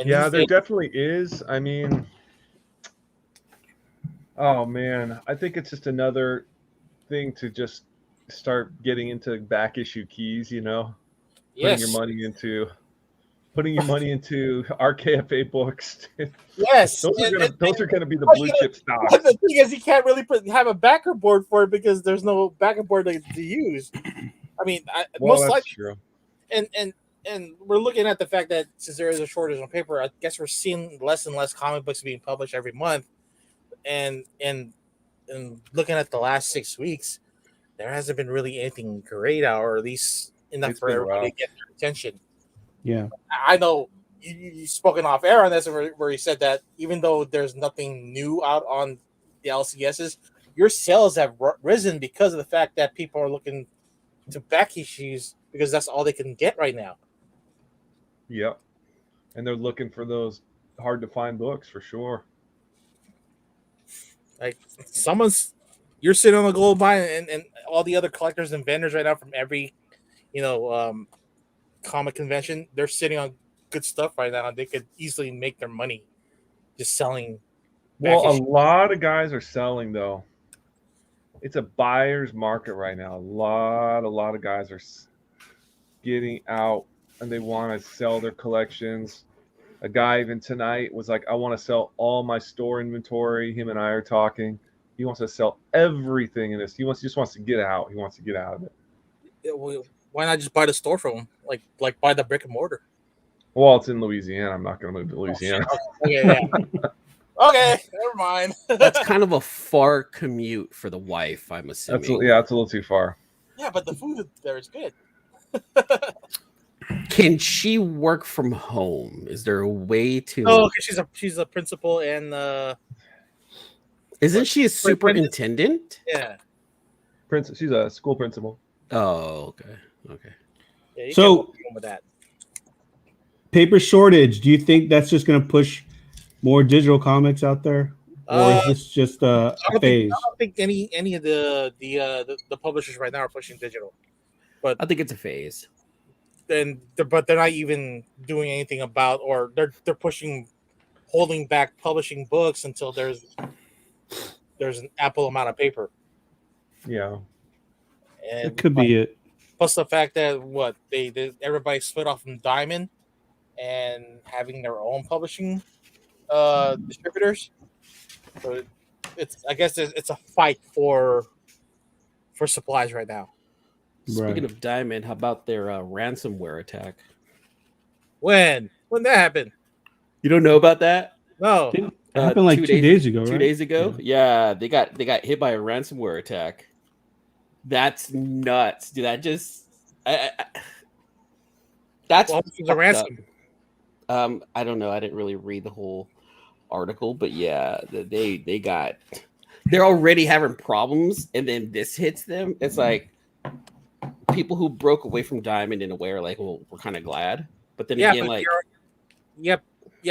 Yeah, there definitely is. I mean, oh man, I think it's just another thing to just start getting into back issue keys, Yes. putting your money into RKFA books. Yes, those are gonna be the blue chip stocks. The thing is, you can't really have a backer board for it because there's no backer board to use. I mean, most likely, true. And we're looking at the fact that since there is a shortage on paper, I guess we're seeing less and less comic books being published every month. And looking at the last 6 weeks, there hasn't been really anything great out, or at least enough for everybody to get their attention. Yeah, I know you spoken off air on this where you said that even though there's nothing new out on the LCSs, your sales have risen because of the fact that people are looking to back issues because that's all they can get right now. Yep. And they're looking for those hard to find books for sure. Like you're sitting on the gold mine, and all the other collectors and vendors right now from every, comic convention, they're sitting on good stuff right now. They could easily make their money just selling. Well, a lot of guys are selling though. It's a buyer's market right now. A lot of guys are getting out and they want to sell their collections. A guy even tonight was like, I want to sell all my store inventory. Him and I are talking. He wants to sell everything in this. He just wants to get out. He wants to get out of it. Well, why not just buy the store from him? Like buy the brick and mortar. Well, it's in Louisiana. I'm not going to move to Louisiana. Okay, yeah. Okay, never mind. That's kind of a far commute for the wife, I'm assuming. It's a little too far. Yeah, but the food there is good. Can she work from home? Is there a way to? Oh, okay, she's a principal and isn't she a superintendent? Yeah, She's a school principal. Oh, okay. Yeah, so with that paper shortage, do you think that's just going to push more digital comics out there, or is this just a phase? I don't think any of the publishers right now are pushing digital, but I think it's a phase. But they're not even doing anything about, or they're holding back publishing books until there's an ample amount of paper. Yeah. And It could be it. plus the fact that what they everybody split off from Diamond and having their own publishing distributors. So it's I guess it's a fight for supplies right now. Speaking Right. of Diamond, how about their ransomware attack? When that happened? You don't know about that? No. It happened like 2 days ago, right? 2 days ago. Yeah, they got hit by a ransomware attack. That's nuts, dude. That's Well, the fucked up. ransom. I don't know. I didn't really read the whole article, but yeah, they're already having problems, and then this hits them. It's like people who broke away from Diamond in a way are like, well, we're kind of glad, but then again, but like, you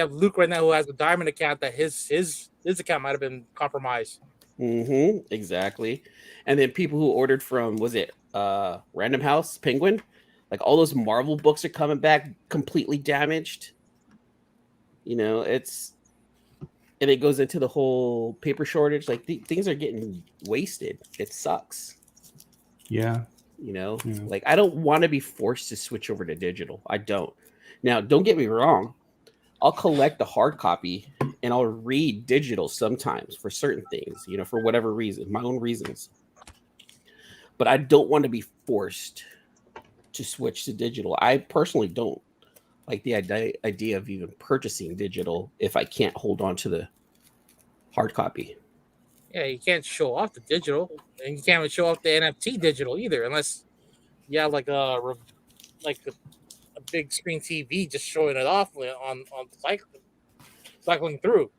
have Luke right now who has a Diamond account that his account might have been compromised. Exactly. And then people who ordered from, was it Random House Penguin? Like all those Marvel books are coming back completely damaged. You know, and it goes into the whole paper shortage. Like things are getting wasted. It sucks. Yeah. You know, Yeah. like I don't want to be forced to switch over to digital. I don't. Now, don't get me wrong. I'll collect the hard copy and I'll read digital sometimes for certain things, you know, for whatever reason, my own reasons. But I don't want to be forced to switch to digital. I personally don't like the idea of even purchasing digital if I can't hold on to the hard copy. Yeah, you can't show off the digital, and you can't even show off the NFT digital either, unless you have like a big screen TV just showing it off on cycling through.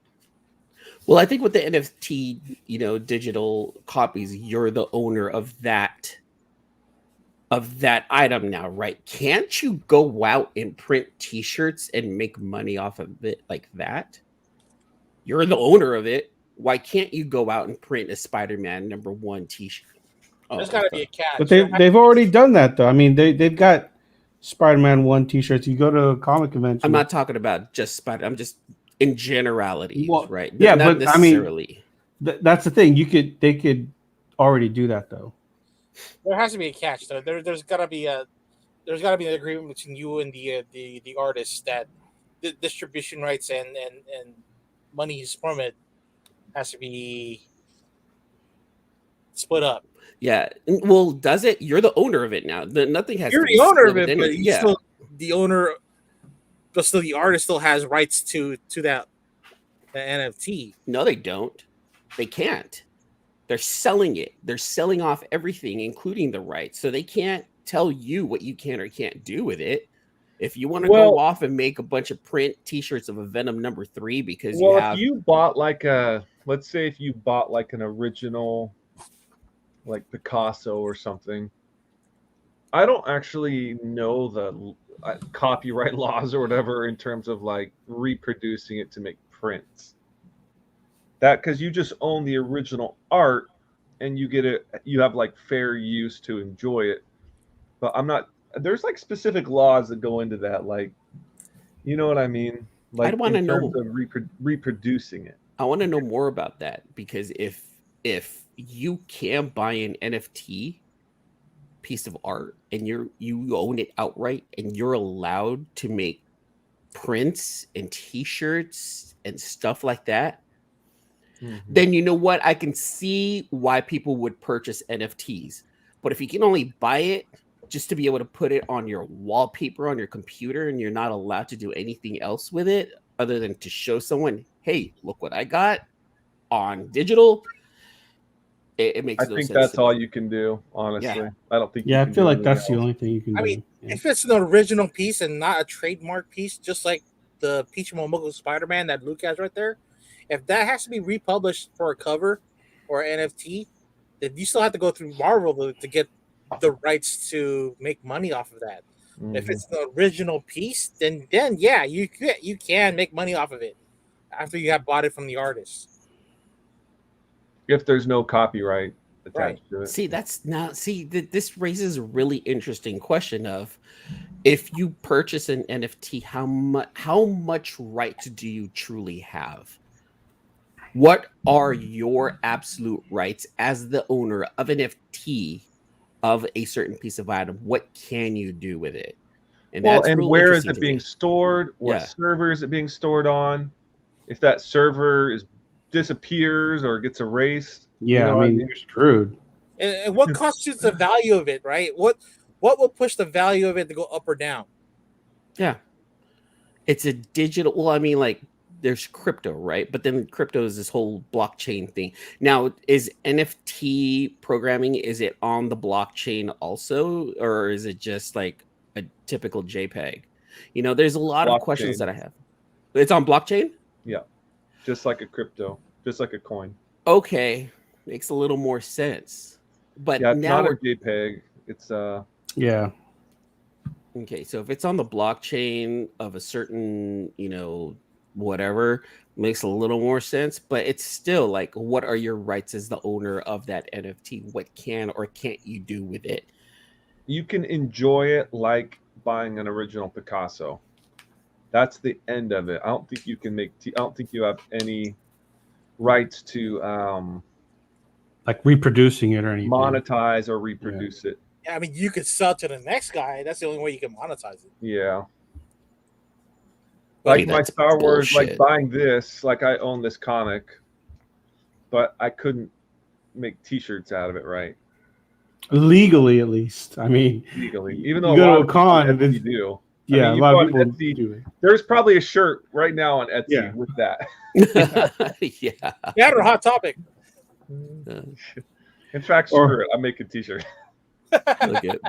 Well, I think with the NFT, you know, digital copies, you're the owner of that item now, right? Can't you go out and print T-shirts and make money off of it like that? You're the owner of it. Why can't you go out and print a Spider-Man #1 T-shirt? There's got to be a catch. But they've already done that though. I mean, they've got Spider-Man 1 T-shirts. You go to a comic convention. I'm not talking about just Spider. I'm just in generality, Well, right? yeah, Not but I mean, necessarily. That's the thing. They could already do that though. There has to be a catch though. There's got to be an agreement between you and the artist that the distribution rights and monies from it has to be split up. Yeah. Well, does it? You're the owner of it now. Nothing has. You're to be the owner split of it, with but any- you still the owner, but still the artist still has rights to that the NFT. No, they don't. They can't. They're selling it. They're selling off everything, including the rights. So they can't tell you what you can or can't do with it. If you want to go off and make a bunch of print T-shirts of a Venom #3 because you have, if you bought let's say if you bought like an original, like Picasso or something, I don't actually know the copyright laws or whatever in terms of like reproducing it to make prints. That because you just own the original art and you have like fair use to enjoy it. But there's like specific laws that go into that, like, you know what I mean? Like I'd want to know of reproducing it. I want to know more about that because if you can buy an NFT piece of art and you own it outright and you're allowed to make prints and T-shirts and stuff like that, then you know what? I can see why people would purchase NFTs. But if you can only buy it just to be able to put it on your wallpaper on your computer and you're not allowed to do anything else with it other than to show someone, hey, look what I got on digital, it makes no sense. I think that's all you can do, honestly. Yeah. I don't think. Yeah, I feel like that's the only thing you can do. I mean, Yeah. if it's an original piece and not a trademark piece, just like the Peach Momoko Spider-Man that Luke has right there, if that has to be republished for a cover or NFT, then you still have to go through Marvel to get the rights to make money off of that. If it's the original piece, then yeah, you can make money off of it after you have bought it from the artist. If there's no copyright attached to it. This raises a really interesting question of if you purchase an NFT, how much rights do you truly have? What are your absolute rights as the owner of an NFT of a certain piece of item, what can you do with it? And Well, that's and real where is interesting it to being me. stored? What Yeah. server is it being stored on? If that server disappears or gets erased, Yeah, what I mean, you're screwed. And what constitutes the value of it, right? What will push the value of it to go up or down? Yeah. It's a digital. Well, I mean, like there's crypto, right? But then crypto is this whole blockchain thing. Now, is NFT programming, is it on the blockchain also, or is it just like a typical JPEG? There's a lot of questions Blockchain. that I have. It's on blockchain? Yeah, just like a crypto, just like a coin. Okay. Makes a little more sense. But Yeah, it's now not a JPEG. It's Yeah. okay, so if it's on the blockchain of a certain, whatever, makes a little more sense, but it's still like, what are your rights as the owner of that NFT? What can or can't you do with it? you can enjoy it like buying an original Picasso. That's the end of it. I don't think you can I don't think you have any rights to Like reproducing it or anything. monetize or reproduce it. Yeah, I mean, you could sell to the next guy. That's the only way you can monetize it. Yeah. But Like my Star Wars, bullshit. like buying this, like I own this comic, but I couldn't make T-shirts out of it, right? Legally, at least. I mean, Legally, even though you go a lot to a of people con, on Etsy it's- do. yeah, you a lot go of on people Etsy, do it. There's probably a shirt right now on Etsy Yeah. with that. Yeah. yeah, or Hot Topic. In fact, Or- screw it. I'm making T-shirt. Look at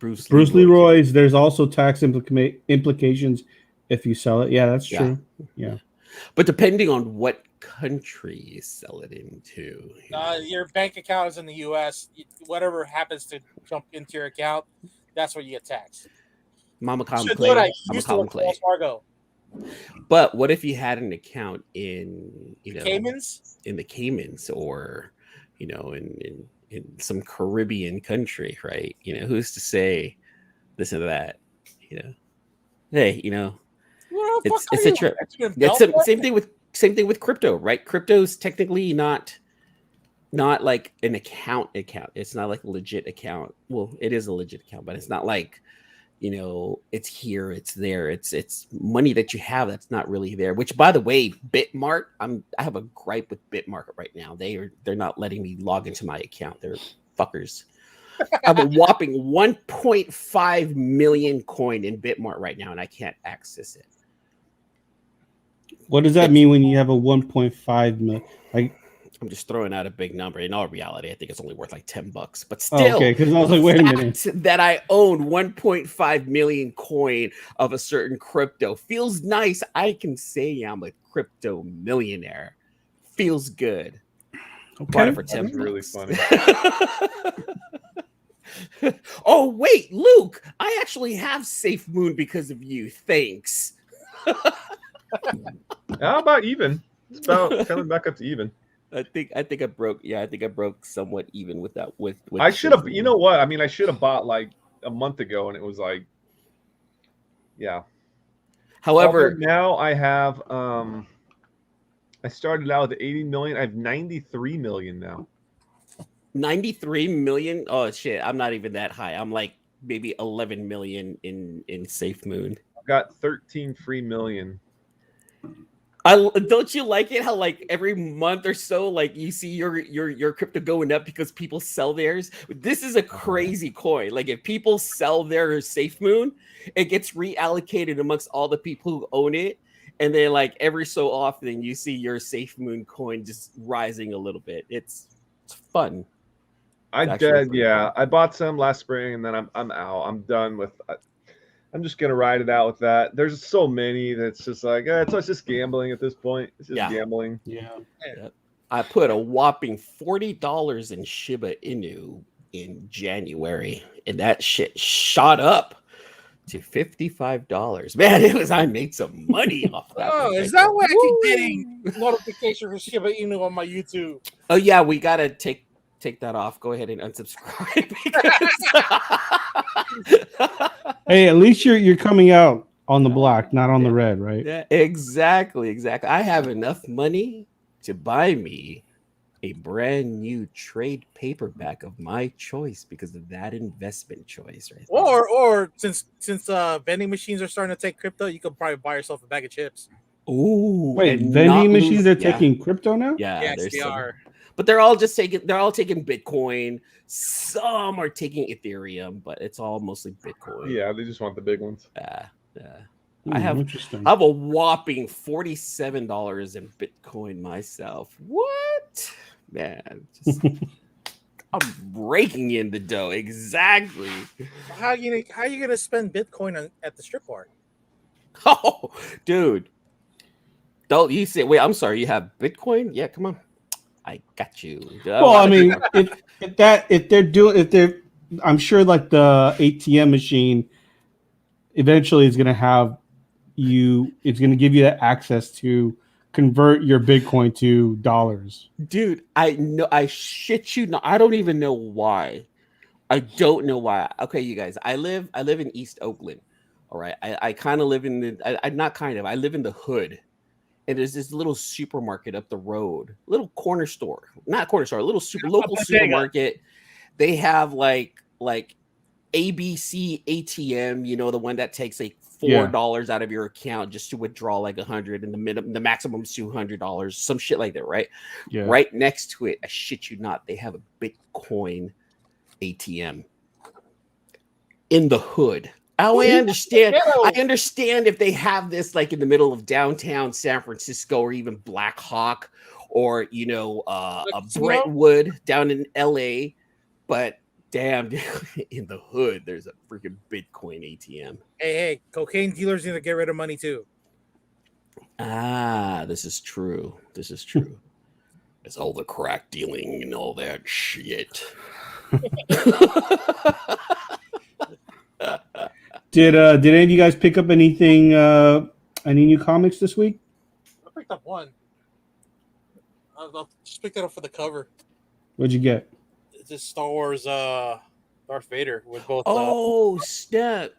Bruce Leroy's. There's also tax implications if you sell it. Yeah, that's Yeah. true. Yeah. But depending on what country you sell it into. Your bank account is in the U.S. Whatever happens to jump into your account, that's where you get taxed. Mama Should do Clay. what I Mama used to work for Wells Fargo. But what if you had an account in Caymans? in the Caymans, or in some Caribbean country, right? Who's to say this and that? Hey, it's a trip. That's same thing with crypto, right? Crypto's technically not like an account. It's not like a legit account. Well, it is a legit account, but it's not like it's here, it's there, it's money that you have that's not really there. Which, by the way, Bitmart, I have a gripe with Bitmart right now. They're not letting me log into my account. They're fuckers. I have a whopping 1.5 million coin in Bitmart right now, and I can't access it. What does that mean when you have a 1.5 million? Like, I'm just throwing out a big number. In all reality, I think it's only worth like $10. But still, okay, because I was like, wait a minute. That I own 1.5 million coin of a certain crypto feels nice. I can say I'm a crypto millionaire. Feels good. Bought it for $10. That's really funny. Oh wait, Luke, I actually have Safe Moon because of you. Thanks. How about even? It's about coming back up to even. I think I broke. Yeah, I think I broke somewhat even with that. With I should have. You know what? I mean, I should have bought like a month ago, and it was like, yeah. However, now I have. I started out with 80 million. I have 93 million now. 93 million. Oh shit! I'm not even that high. I'm like maybe 11 million in Safe Moon. I've got 13 free million. Don't you like it how like every month or so, like you see your crypto going up because people sell theirs? This is a crazy coin. Like if people sell their Safe Moon, it gets reallocated amongst all the people who own it, and then like every so often you see your Safe Moon coin just rising a little bit. It's fun. I did, yeah. I bought some last spring, and then I'm out. I'm done with. I'm just gonna ride it out with that. There's so many that's just like it's just gambling at this point. It's just gambling. Yeah. I put a whopping $40 in Shiba Inu in January, and that shit shot up to $55. Man, I made some money off that. Oh, is that why I keep getting notifications for Shiba Inu on my YouTube? Oh yeah, we gotta take that off. Go ahead and unsubscribe. Hey, at least you're coming out on the black, not on the red, right? Yeah, exactly. I have enough money to buy me a brand new trade paperback of my choice because of that investment choice right there. Or since vending machines are starting to take crypto, you could probably buy yourself a bag of chips. Ooh, Wait, and vending not machines lose- are taking crypto now? Yeah, Yes, there's they some. are. But they're all taking Bitcoin. Some are taking Ethereum, but it's all mostly Bitcoin. Yeah, they just want the big ones. Yeah. Hmm, I have interesting. a whopping $47 in Bitcoin myself. What? Man, I'm raking in the dough. Exactly. How are you gonna spend Bitcoin at the strip bar? Oh, dude. Don't you say, wait, I'm sorry, you have Bitcoin? Yeah, come on. I got you. Well, I mean, if they're, I'm sure like the ATM machine eventually is going to have it's going to give you that access to convert your Bitcoin to dollars. Dude, I shit you not. I don't even know why. I don't know why. Okay, you guys, I live in East Oakland. All right. I kind of live in I not kind of, I live in the hood. And there's this little supermarket up the road, little corner store, not corner store, a little local supermarket. They have like ABC ATM, you know, the one that takes like $4 out of your account just to withdraw like 100, and the maximum is $200, some shit like that, right? Yeah. Right next to it, I shit you not, they have a Bitcoin ATM in the hood. Oh, I understand. I understand if they have this like in the middle of downtown San Francisco or even Black Hawk or a Brentwood down in LA, but damn, in the hood there's a freaking Bitcoin ATM. Hey, cocaine dealers need to get rid of money too. Ah, this is true. It's all the crack dealing and all that shit. Did any of you guys pick up anything? Any new comics this week? I picked up one. I just picked it up for the cover. What'd you get? It's just Star Wars Darth Vader with both. Oh snap!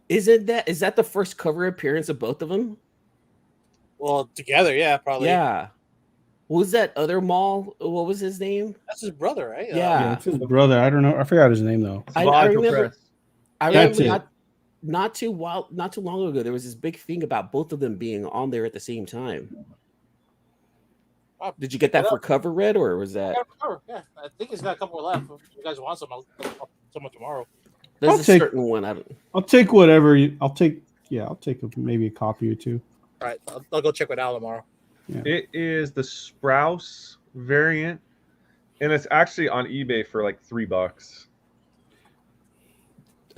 Is that the first cover appearance of both of them? Well, together, yeah, probably. Yeah. What was that other Maul? What was his name? That's his brother, right? Yeah. It's his brother. I don't know. I forgot his name though. I remember. That's it. Not too long ago, there was this big thing about both of them being on there at the same time. Did you get that for cover, Red, or was that? Yeah, I think he's got a couple left. If you guys want some, I'll some tomorrow. There's certain one. I'll take whatever. I'll take maybe a copy or two. All right, I'll go check with Al tomorrow. Yeah. It is the Sprouse variant, and it's actually on eBay for like $3.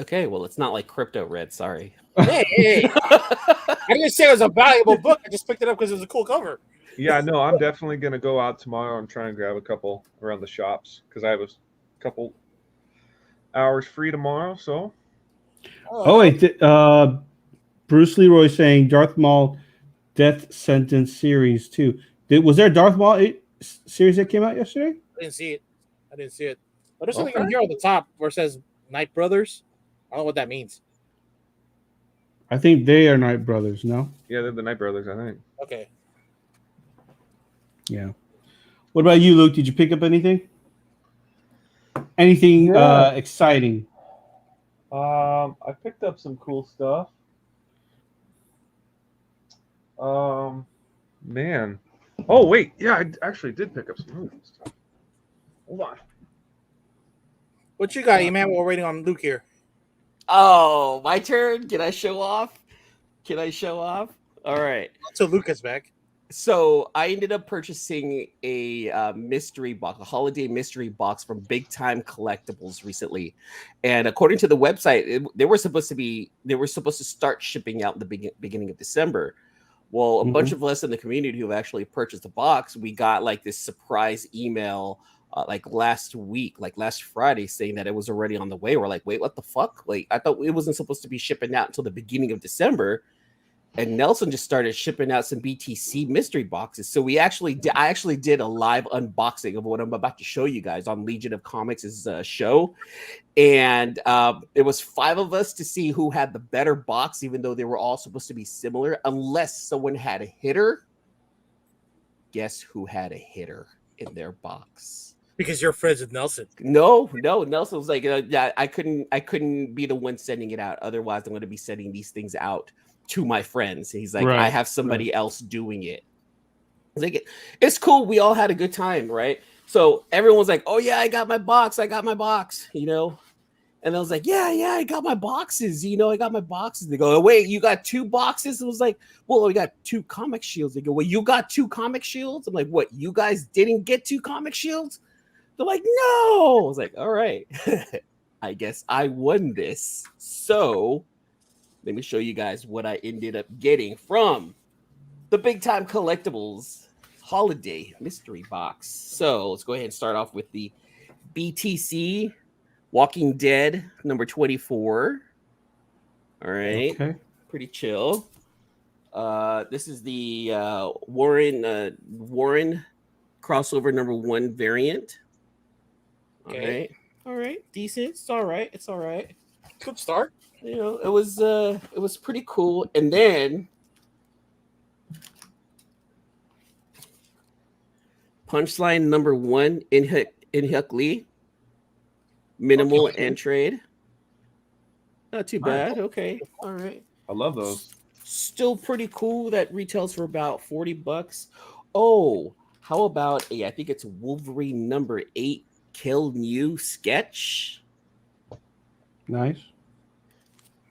Okay, well, it's not like Crypto Red. Sorry. Hey. I didn't say it was a valuable book. I just picked it up because it was a cool cover. Yeah, no, I'm definitely gonna go out tomorrow and try and grab a couple around the shops because I have a couple hours free tomorrow. So. Oh wait, Bruce Leroy saying Darth Maul Death Sentence Series 2. Was there a Darth Maul series that came out yesterday? I didn't see it. But there's something on here on the top where it says Night Brothers. I don't know what that means. I think they are Night Brothers, no? Yeah, they're the Night Brothers, I think. Okay. Yeah. What about you, Luke? Did you pick up anything? Anything exciting? I picked up some cool stuff. Man. Oh, wait. Yeah, I actually did pick up some really cool stuff. Hold on. What you got, man? We're waiting on Luke here. Oh, my turn. Can I show off? All right. Until Luke is back. So I ended up purchasing a mystery box, a holiday mystery box from Big Time Collectibles recently, and according to the website, they were supposed to start shipping out in the beginning of December. Well, a bunch of us in the community who have actually purchased the box, we got like this surprise email like last Friday, saying that it was already on the way. We're like, wait, what the fuck? Like, I thought it wasn't supposed to be shipping out until the beginning of December. And Nelson just started shipping out some BTC mystery boxes. So I actually did a live unboxing of what I'm about to show you guys on Legion of Comics' show. And it was 5 of us to see who had the better box, even though they were all supposed to be similar, unless someone had a hitter. Guess who had a hitter in their box? Because you're friends with Nelson. No. Nelson was like, yeah, I couldn't be the one sending it out. Otherwise, I'm going to be sending these things out to my friends. He's like, I have somebody else doing it. It's like, it's cool. We all had a good time, right? So everyone was like, oh yeah, I got my box. You know. And I was like, yeah, I got my boxes. You know, I got my boxes. They go, oh, wait, you got 2 boxes? It was like, well, we got 2 comic shields. They go, well, you got 2 comic shields? I'm like, what? You guys didn't get 2 comic shields? They're like, no. I was like, all right. I guess I won this. So let me show you guys what I ended up getting from the Big Time Collectibles Holiday Mystery Box. So let's go ahead and start off with the BTC Walking Dead number 24. All right. Okay. Pretty chill. This is the Warren crossover number 1 variant. Okay. All right. Decent. It's all right. Good start. You know, it was pretty cool. And then Punchline number 1 in Huck Lee. Minimal and trade. Not too bad. Okay. All right. I love those. Still pretty cool. That retails for about $40. Oh, how about I think it's Wolverine number 8 Kill New sketch. Nice.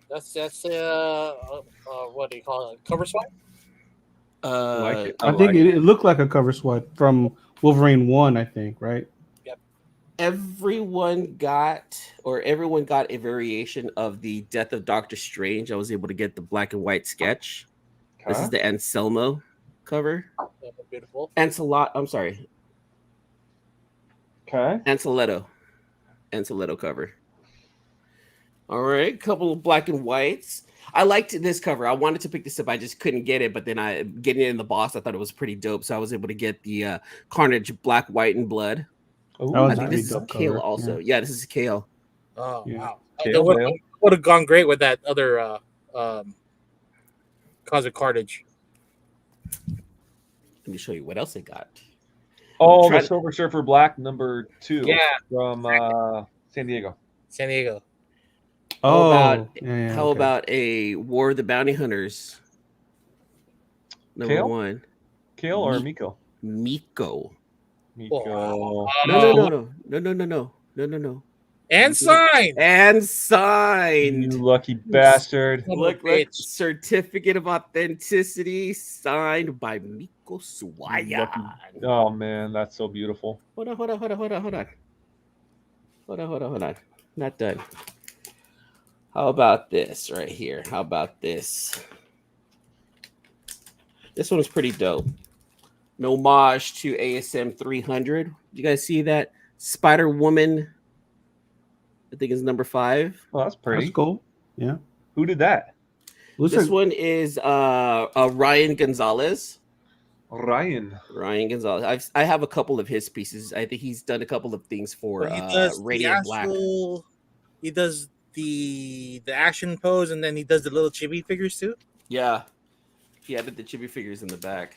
That's what do you call it? Cover swipe? I think it looked like a cover swipe from Wolverine 1, I think, right? Everyone got a variation of the Death of Doctor Strange. I was able to get the black and white sketch. Okay. This is the Anselmo cover. Yeah, beautiful. I'm sorry. Okay. Anceletto cover. All right, couple of black and whites. I liked this cover. I wanted to pick this up. I just couldn't get it, but then getting it in the box, I thought it was pretty dope. So I was able to get the Carnage Black, White, and Blood. Ooh, I think this is Kale also. Yeah, this is Kale. Oh, yeah. Wow. It would have gone great with that other Cosmic Carnage. Let me show you what else they got. Oh, the Silver Surfer Black number 2. Yeah. From San Diego. How about a War of the Bounty Hunters? Number Kale? 1. Kale or Miko? Miko. Miko. No. And signed. You lucky bastard. Look, certificate of authenticity signed by Miko Suwaya. Oh man, that's so beautiful. Hold on. Not done. How about this right here? How about this? This one is pretty dope. An homage to ASM 300. You guys see that? Spider Woman, I think is number 5. Oh, that's pretty. That's cool. Yeah. Who did that? This one is Ryan Gonzalez. Ryan Gonzalez. I have a couple of his pieces. I think he's done a couple of things for Radiant Black. He does the action pose, and then he does the little chibi figures too. Yeah. He added the chibi figures in the back.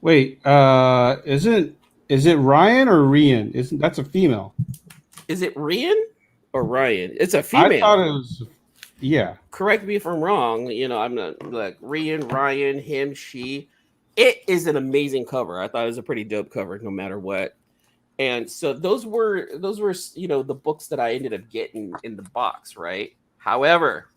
Wait, is it Ryan or Rian? That's a female? Is it Rian or Ryan? It's a female. I thought it was. Yeah. Correct me if I'm wrong. You know, I'm not like Rian, Ryan, him, she. It is an amazing cover. I thought it was a pretty dope cover, no matter what. And so those were the books that I ended up getting in the box, right? However,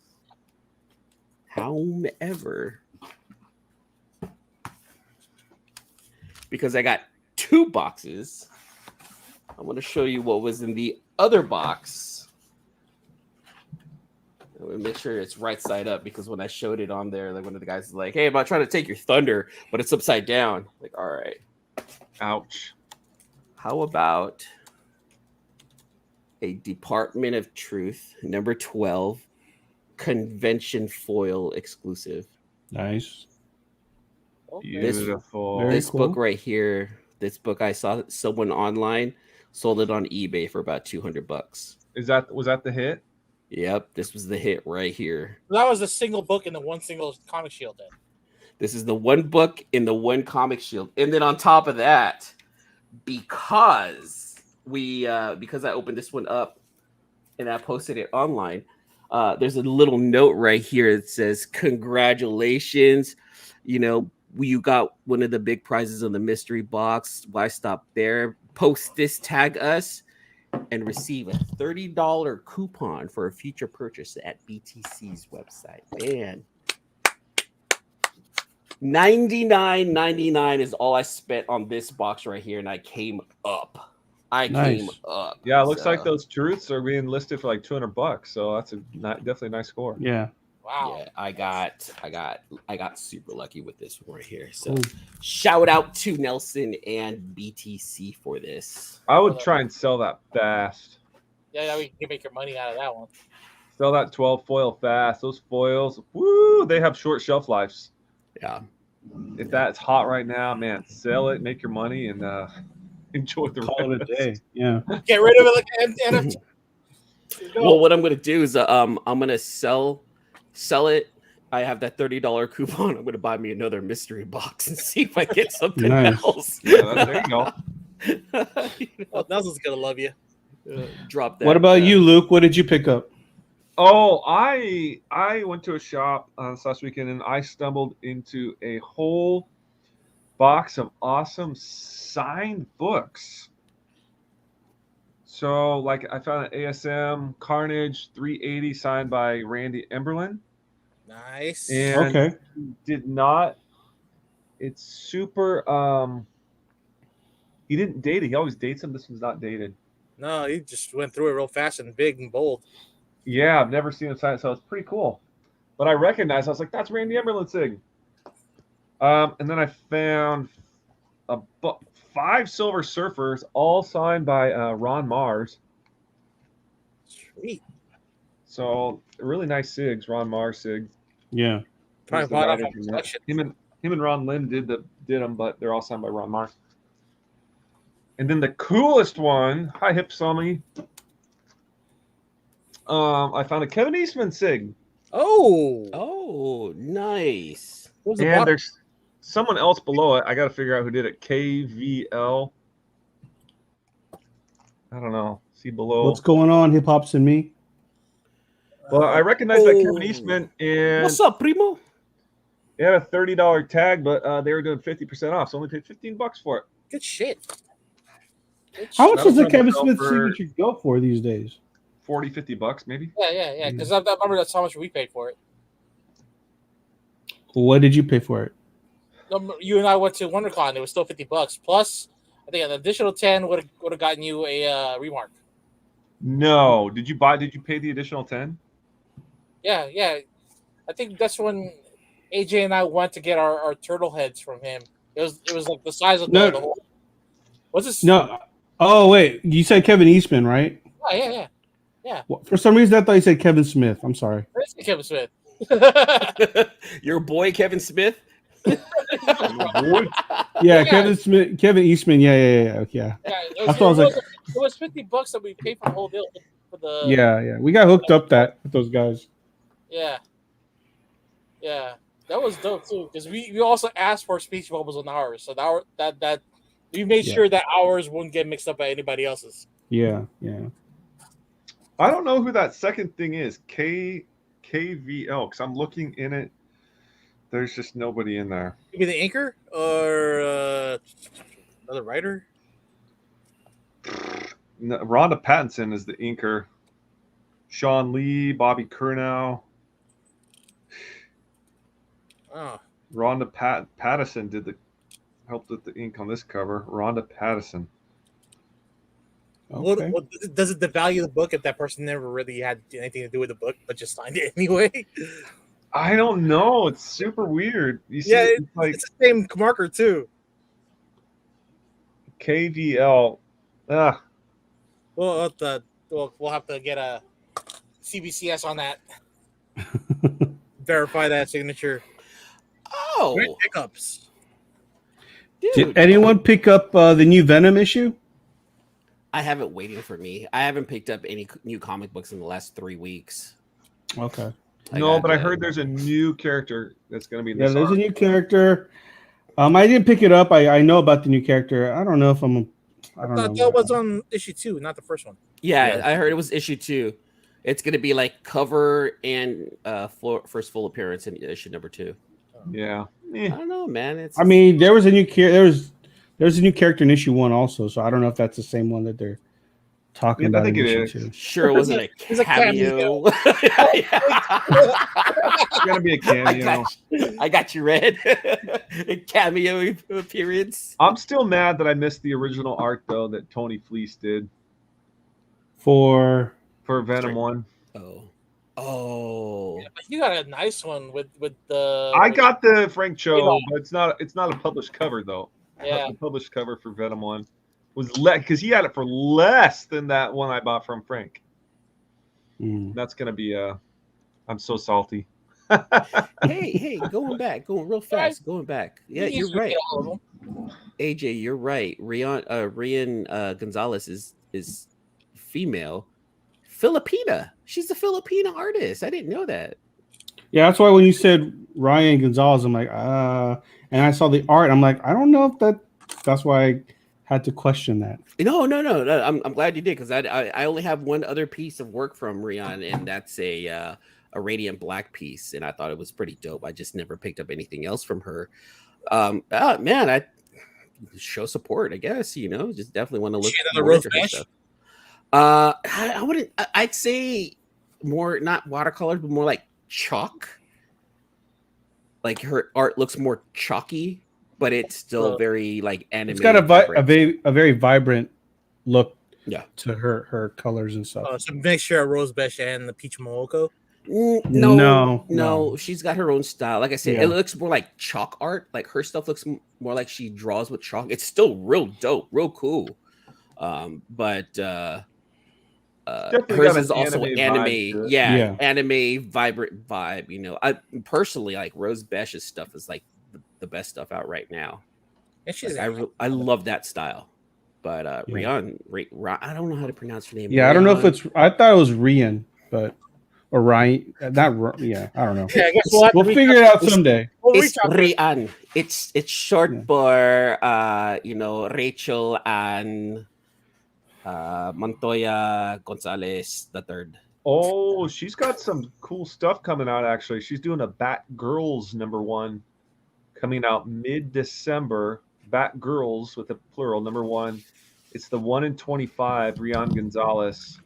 because I got 2 boxes, I want to show you what was in the other box. I'm gonna make sure it's right side up, because when I showed it on there, like one of the guys was like, "Hey, I'm not trying to take your thunder, but it's upside down." Like, all right. Ouch. How about a Department of Truth number 12 convention foil exclusive? Nice. Beautiful. This book right here. This book, I saw someone online sold it on eBay for about $200. Was that the hit? Yep, this was the hit right here. That was a single book in the one single comic shield. Then This is the one book in the one comic shield. And then on top of that, because I opened this one up and I posted it online, there's a little note right here that says, congratulations. You know, you got one of the big prizes on the mystery box. Why stop there? Post this, tag us, and receive a $30 coupon for a future purchase at BTC's website. Man, $99.99 is all I spent on this box right here, and I came up. Came up. Yeah, it looks like those truths are being listed for like $200, so that's definitely a nice score. Yeah. Wow. Yeah, I got super lucky with this one right here. So shout out to Nelson and BTC for this. I would try and sell that fast. Yeah, we can make your money out of that one. Sell that 12 foil fast. Those foils, woo, they have short shelf lives. Yeah. If that's hot right now, man, sell it, make your money, and enjoy the Call it a rest. day. Yeah. Get rid of it like an NFT. Well, what I'm gonna do is I'm gonna sell it. I have that $30 coupon. I'm gonna buy me another mystery box and see if I get something Nice. else. Yeah, there you go. Well, Nelson's gonna love you. Drop that. What about you, Luke? What did you pick up? Oh, I went to a shop this last weekend and I stumbled into a whole box of awesome signed books. So, like, I found an ASM Carnage 380 signed by Randy Emberlin. Nice. And Okay. did not. It's super. He didn't date it. He always dates them. This one's not dated. No, he just went through it real fast and big and bold. Yeah, I've never seen him sign it, so it's pretty cool. But I recognized, I was like, that's Randy Emberlin sig. And then I found 5 Silver Surfers, all signed by Ron Mars. Sweet. So really nice sigs, Ron Mars sig. Yeah. Probably He's the bought off writer on from that. collection. Him and Ron Lynn did them, but they're all signed by Ron Mars. And then the coolest one, hi Hip Sommy. I found a Kevin Eastman sig. Oh, nice. what was the And bottom? there's someone else below it. I got to figure out who did it. KVL. I don't know. See below. What's going on, Hip Hops and me? Well, I recognize that Kevin Eastman, and What's up, primo? they had a $30 tag, but they were doing 50% off, so only paid $15 for it. Good shit. How much That does was a Kevin on Smith for- signature go for these days? $40-$50 maybe. Yeah. Because I remember that's how much we paid for it. What did you pay for it? You and I went to WonderCon. It was still $50. Plus, I think an additional 10 would have gotten you a remark. No, did you pay the additional 10? Yeah. I think that's when AJ and I went to get our turtle heads from him. It was like the size of No. the whole. What's this? No. Oh wait, you said Kevin Eastman, right? Oh, yeah. Well, for some reason, I thought you said Kevin Smith. I'm sorry. It's Kevin Smith. Your boy Kevin Smith. Yeah, Kevin Smith, Kevin Eastman. Yeah. Yeah, I thought it was like- it was $50 that we paid for the whole deal for the. Yeah. We got hooked up with those guys. Yeah. That was dope too because we also asked for speech bubbles on ours, so that we made sure that ours wouldn't get mixed up by anybody else's. Yeah. I don't know who that second thing is. KVL, because I'm looking in it. There's just nobody in there. Maybe the anchor or another writer. No, Rhonda Pattinson is the inker. Sean Lee, Bobby Curnow. Oh, Rhonda Pattison helped with the ink on this cover. Rhonda Pattison. Okay. what does it devalue the book if that person never really had anything to do with the book but just signed it anyway? I don't know. It's super weird. You see, Yeah, it's like It's the same marker too. KVL. We'll have to get a CBCS on that. Verify that signature. Oh, Great pickups. dude. Did anyone pick up the new Venom issue? I have it waiting for me. I haven't picked up any new comic books in the last 3 weeks. Okay. No, but I heard there's a new character that's going to be in Yeah, this there's a arc. new character. I didn't pick it up. I know about the new character. I don't know if I'm. I I don't thought know. that was on issue 2, not the first one. Yeah, Yeah. I heard it was issue 2. It's gonna be like cover and first full appearance in issue number 2. Yeah. I don't know, man. It's I mean, there was a new there's a new character in issue 1 also. So I don't know if that's the same one that they're talking Yeah, I about think in it issue is. 2. sure it wasn't a It's a cameo. It's going to be a cameo. I got you, Red. A cameo appearance. I'm still mad that I missed the original arc, though, that Tony Fleece did For Venom 1. Oh. Yeah, but you got a nice one with the. I got the Frank Cho, You know. but it's not a published cover, though. Yeah. The published cover for Venom 1 was because he had it for less than that one I bought from Frank. That's going to be I'm so salty. hey, going real fast, going back. Yeah, You you're right. all of them. AJ, you're right. Rian Gonzalez is female. Filipina. She's a Filipina artist. I didn't know that. Yeah, that's why when you said Ryan Gonzalez, I'm like, and I saw the art, I'm like, I don't know if that's why I had to question that. No. I'm glad you did because I only have one other piece of work from Rian, and that's a Radiant Black piece, and I thought it was pretty dope. I just never picked up anything else from her. Man, I show support, I guess. Just definitely want to look She another more Rose into her Bash? stuff. I wouldn't. I'd say more not watercolors, but more like chalk. Like her art looks more chalky, but it's still very like animated. It's got a very vibrant look. Yeah. To her colors and stuff. So mixture of Rose Besh and the Peach Momoko. No. She's got her own style. Like I said, Yeah. It looks more like chalk art. Like her stuff looks more like she draws with chalk. It's still real dope, real cool. But hers got is an also anime anime. vibe to it. Yeah, anime, vibrant vibe. I personally like Rose Besh's stuff is like the best stuff out right now. And she's I love that style. But Rian, I don't know how to pronounce her name. Yeah, I don't know if I thought it was Rian, but or Ryan. Yeah, I don't know. Yeah, I guess We'll figure it out someday. It's Rian. It's short for Rachel and Montoya Gonzalez III. Oh, she's got some cool stuff coming out, actually. She's doing a Batgirls #1 coming out mid-December. Batgirls with a plural, #1. It's the 1 in 25, Rian Gonzalez.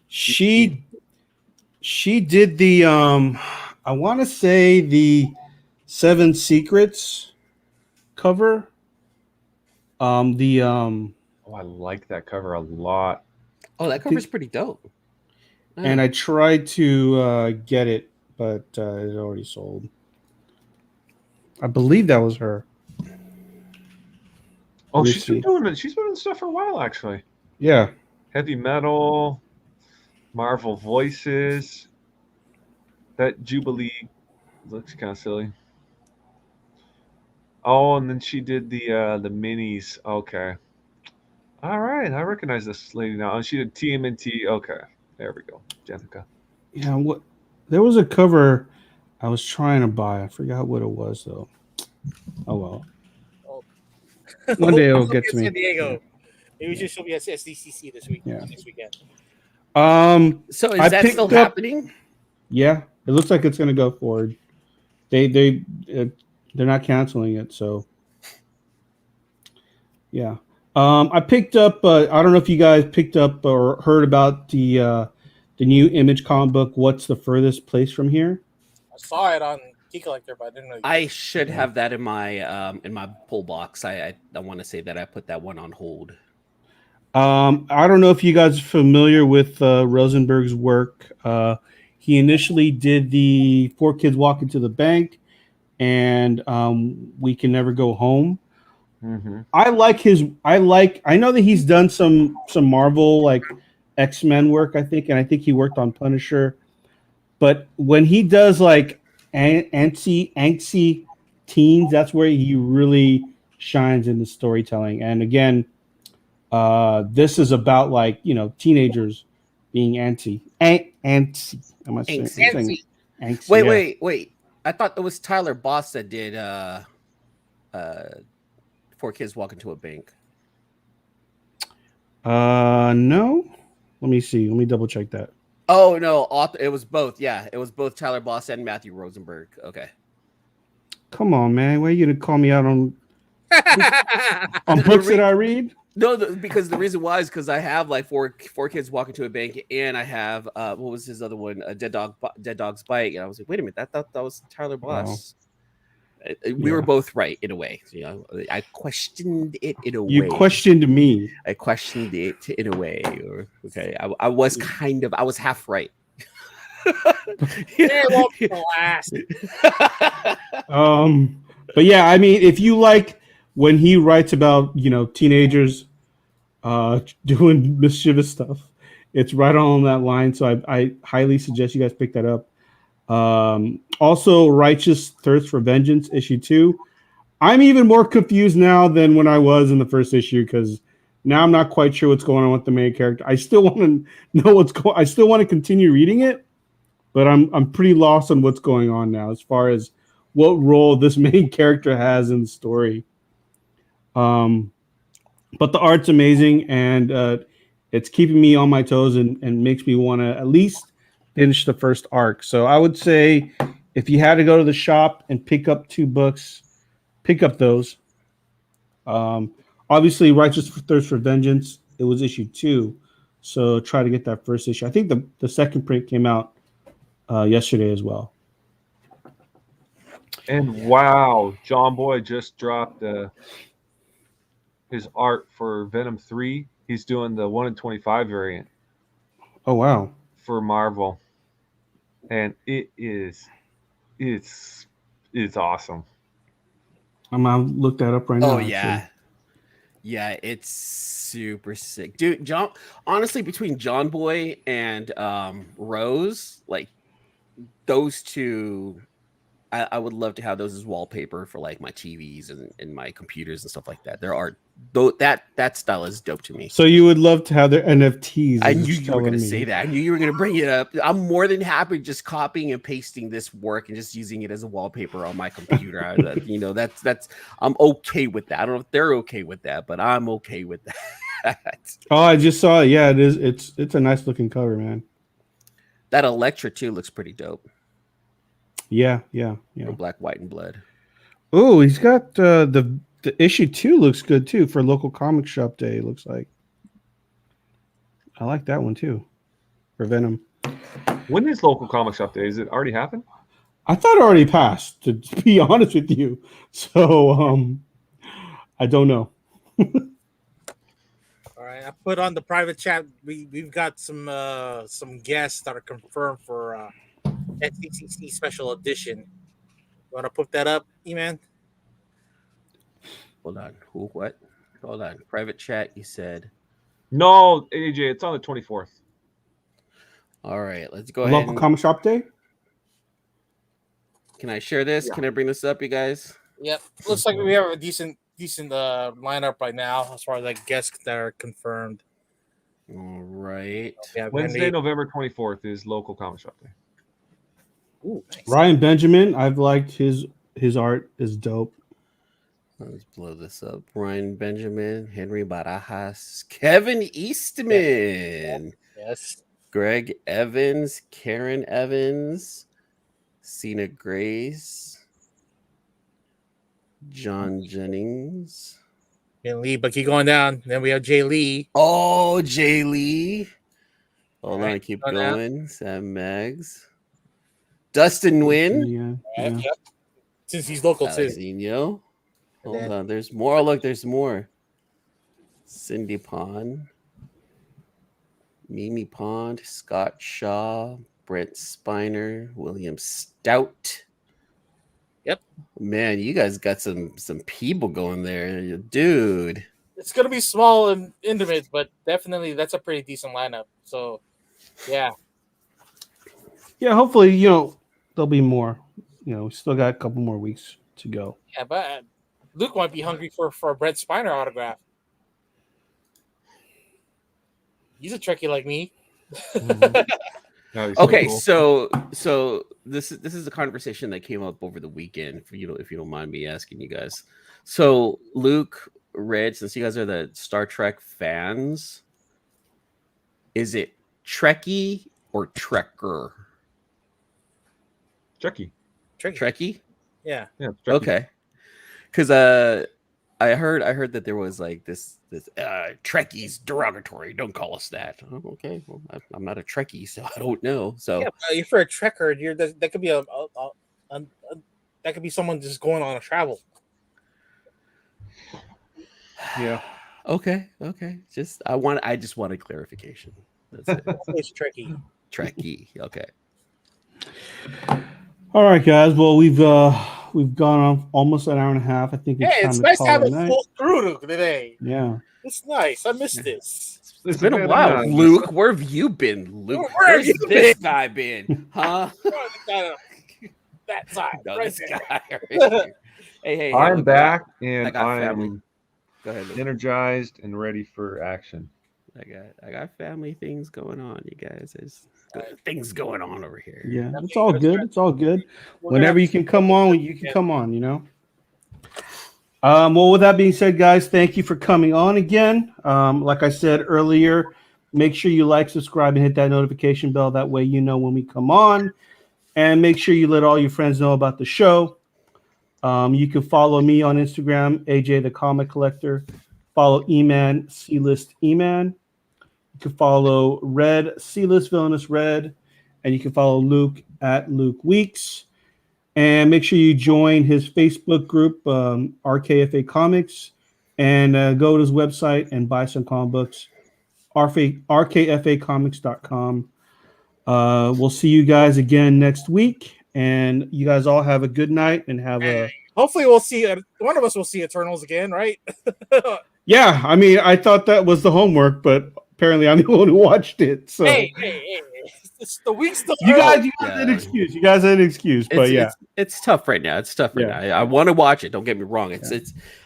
She did the I want to say the 7 Secrets cover. Oh, I like that cover a lot. Oh, that cover's pretty dope. And I tried to get it, but it's already sold. I believe that was her. Oh, Let me she's been see. doing it. She's been doing stuff for a while, actually. Yeah. Heavy metal, Marvel Voices. That Jubilee looks kind of silly. Oh, and then she did the minis. Okay. All right, I recognize this lady now. Oh, she did TMNT. Okay, there we go, Jenica. Yeah, there was a cover I was trying to buy. I forgot what it was though. Oh well. One day it'll get to me. San Diego. Maybe she'll be at SDCC this week. Yeah. This weekend. So is I that picked still up- happening? Yeah, it looks like it's going to go forward. They're not canceling it, so yeah. I picked up. I don't know if you guys picked up or heard about the new Image comic book. What's the furthest place from here? I saw it on Key Collector, but I didn't know. I should have that in my pull box. I want to say that I put that one on hold. I don't know if you guys are familiar with Rosenberg's work. He initially did the 4 Kids Walk Into the Bank and We Can Never Go Home. Mm-hmm. I know that he's done some Marvel like X-Men work, I think, and I think he worked on Punisher. But when he does like angsty teens, that's where he really shines in the storytelling. And again, this is about like teenagers being antsy. Am I saying Angst, Wait. I thought it was Tyler Boss that did Four Kids Walk Into a Bank. No. Let me see. Let me double check that. Oh no, it was both. Yeah, it was both Tyler Boss and Matthew Rosenberg. Okay. Come on, man. Why are you gonna call me out on books that I read? No, because the reason why is because I have like four kids walk into a bank, and I have what was his other one, Dead Dog's Bite, and I was like, wait a minute, that was Tyler Boss. We were both right in a way. You know, I questioned it in a way. You questioned me. I questioned it in a way. I was half right. It won't last. But yeah, I mean, if you like when he writes about teenagers doing mischievous stuff, it's right on that line. So I highly suggest you guys pick that up. Also, Righteous Thirst for Vengeance issue 2. I'm even more confused now than when I was in the first issue, because now I'm not quite sure what's going on with the main character. I still want to know what's going. I still want to continue reading it, but I'm pretty lost on what's going on now as far as what role this main character has in the story. But the art's amazing, and it's keeping me on my toes and makes me want to at least finish the first arc. So I would say if you had to go to the shop and pick up 2 books, pick up those. Obviously, Righteous Thirst for Vengeance, it was issue 2. So try to get that first issue. I think the second print came out yesterday as well. And wow, John Boy just dropped his art for Venom 3. He's doing the 1/25 variant. Oh, wow. For Marvel. And it's awesome. I'm gonna look that up right now. Oh yeah. Actually. Yeah, it's super sick. Dude, honestly, between John Boy and Rose, like those two, I would love to have those as wallpaper for like my TVs and my computers and stuff like that. There are that style is dope to me. So you would love to have their NFTs. I knew you were going to say that. I knew you were going to bring it up. I'm more than happy just copying and pasting this work and just using it as a wallpaper on my computer. That's I'm okay with that. I don't know if they're okay with that, but I'm okay with that. Oh, I just saw it. Yeah, it is. It's a nice looking cover, man. That Elektra too looks pretty dope. Yeah. Black, White, and Blood. Oh, he's got the issue 2 looks good too for local comic shop day. It looks like. I like that one too, for Venom. When is local comic shop day? Is it already happened? I thought it already passed. To be honest with you, so I don't know. All right, I put on the private chat. We've got some guests that are confirmed for SDCC special edition. You want to put that up, E-Man? Hold on. Who? What? Hold on. Private chat. You said. No, AJ. It's on the 24th. All right. Let's go ahead. Local comic shop day. Can I share this? Yeah. Can I bring this up, you guys? Yep. Looks like we have a decent lineup right now as far as like guests that are confirmed. All right. Yeah, Wednesday, November 24th is local comic shop day. Ooh, nice. Ryan Benjamin. I've liked his art is dope. Let's blow this up. Ryan Benjamin, Henry Barajas, Kevin Eastman. Yes. Greg Evans, Karen Evans, Cena Grace, John Jennings. And Lee, but keep going down. Then we have Jay Lee. Oh, Jay Lee. Hold on, keep going. Down. Sam Maggs. Dustin Nguyen. Yeah. Yep. Since he's local too. Alezinho. Hold on, there's more. Look, there's more. Cindy Pond, Mimi Pond, Scott Shaw, Brent Spiner, William Stout. Yep. Man, you guys got some people going there, dude. It's gonna be small and intimate, but definitely that's a pretty decent lineup. So, yeah. Yeah, hopefully, there'll be more. We still got a couple more weeks to go. Yeah, but Luke might be hungry for a Brent Spiner autograph. He's a Trekkie like me. Mm-hmm. That'd be so Okay, cool. so this is a conversation that came up over the weekend. If you don't mind me asking you guys. So Luke, Reg, since you guys are the Star Trek fans, is it Trekkie or Trekker? Trekkie. Trekkie? Yeah. Yeah, it's Trekkie. Okay. Because I heard that there was like this Trekkie's derogatory. Don't call us that. Oh, okay, well, I'm not a Trekkie, so I don't know. So Yeah, but if you're a Trekker, that could be that could be someone just going on a travel. Yeah. okay. I just wanted clarification. That's it. It's tricky. Trekkie. Okay. All right, guys. Well, we've gone on almost an hour and a half. I think it's Hey, time it's to nice call to have it a night. full crew today. Yeah. It's nice. I missed this. It's been a while, nice. Luke. Where have you been, Luke? Where have Where's you this guy been? Huh? That side. No, Right this there. guy right here. Hey, I'm look, back I and got I family. am Go ahead, Luke. energized and ready for action. I got family things going on, you guys. There's things going on over here. Yeah. It's all good. It's all good. We're Whenever gonna you can come on, you can come on, you know. Well, with that being said, guys, thank you for coming on again. Like I said earlier, make sure you like, subscribe, and hit that notification bell. That way you know when we come on. And make sure you let all your friends know about the show. You can follow me on Instagram, AJ the Comic Collector. Follow E-Man, C-List E-Man. You can follow Red, C-List Villainous Red. And you can follow Luke at Luke Weeks. And make sure you join his Facebook group, RKFA Comics. And go to his website and buy some comic books, rkfacomics.com. We'll see you guys again next week. And you guys all have a good night and have a... Hopefully we'll see. One of us will see Eternals again, right? Yeah, I mean, I thought that was the homework, but apparently I'm the one who watched it. So Hey. It's the week's still you guys Yeah. had an excuse. You guys had an excuse, but yeah. It's tough right now. It's tough right Yeah. now. I want to watch it. Don't get me wrong.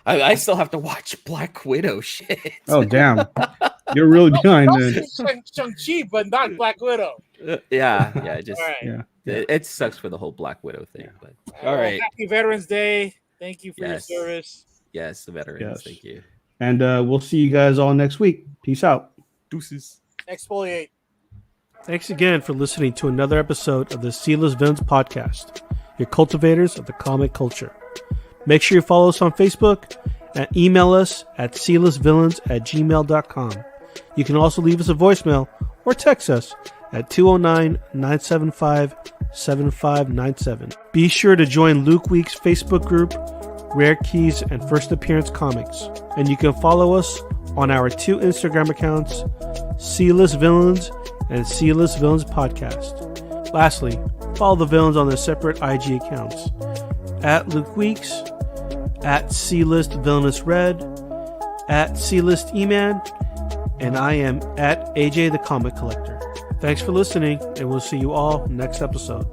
I still have to watch Black Widow shit. Oh, damn. You're really behind then. Shang-Chi, but not Black Widow. Yeah. Just All right. Yeah. it sucks for the whole Black Widow thing. But Well, all right. Happy Veterans Day. Thank you for Yes. your service. Yes, the veterans. Yes. Thank you. And we'll see you guys all next week. Peace out. Deuces. Exfoliate. Thanks again for listening to another episode of the Sealess Villains Podcast, your cultivators of the comic culture. Make sure you follow us on Facebook and email us at sealessvillains@gmail.com. You can also leave us a voicemail or text us at 209-975-7597. Be sure to join Luke Week's Facebook group, Rare Keys and First Appearance Comics. And you can follow us on our two Instagram accounts, Sealess Villains and Sealess Villains Podcast. Lastly, follow the villains on their separate IG accounts, at Luke Weeks, at C-List Villainous Red, at C-List E-Man, and I am at AJ the Comic Collector. Thanks for listening, and we'll see you all next episode.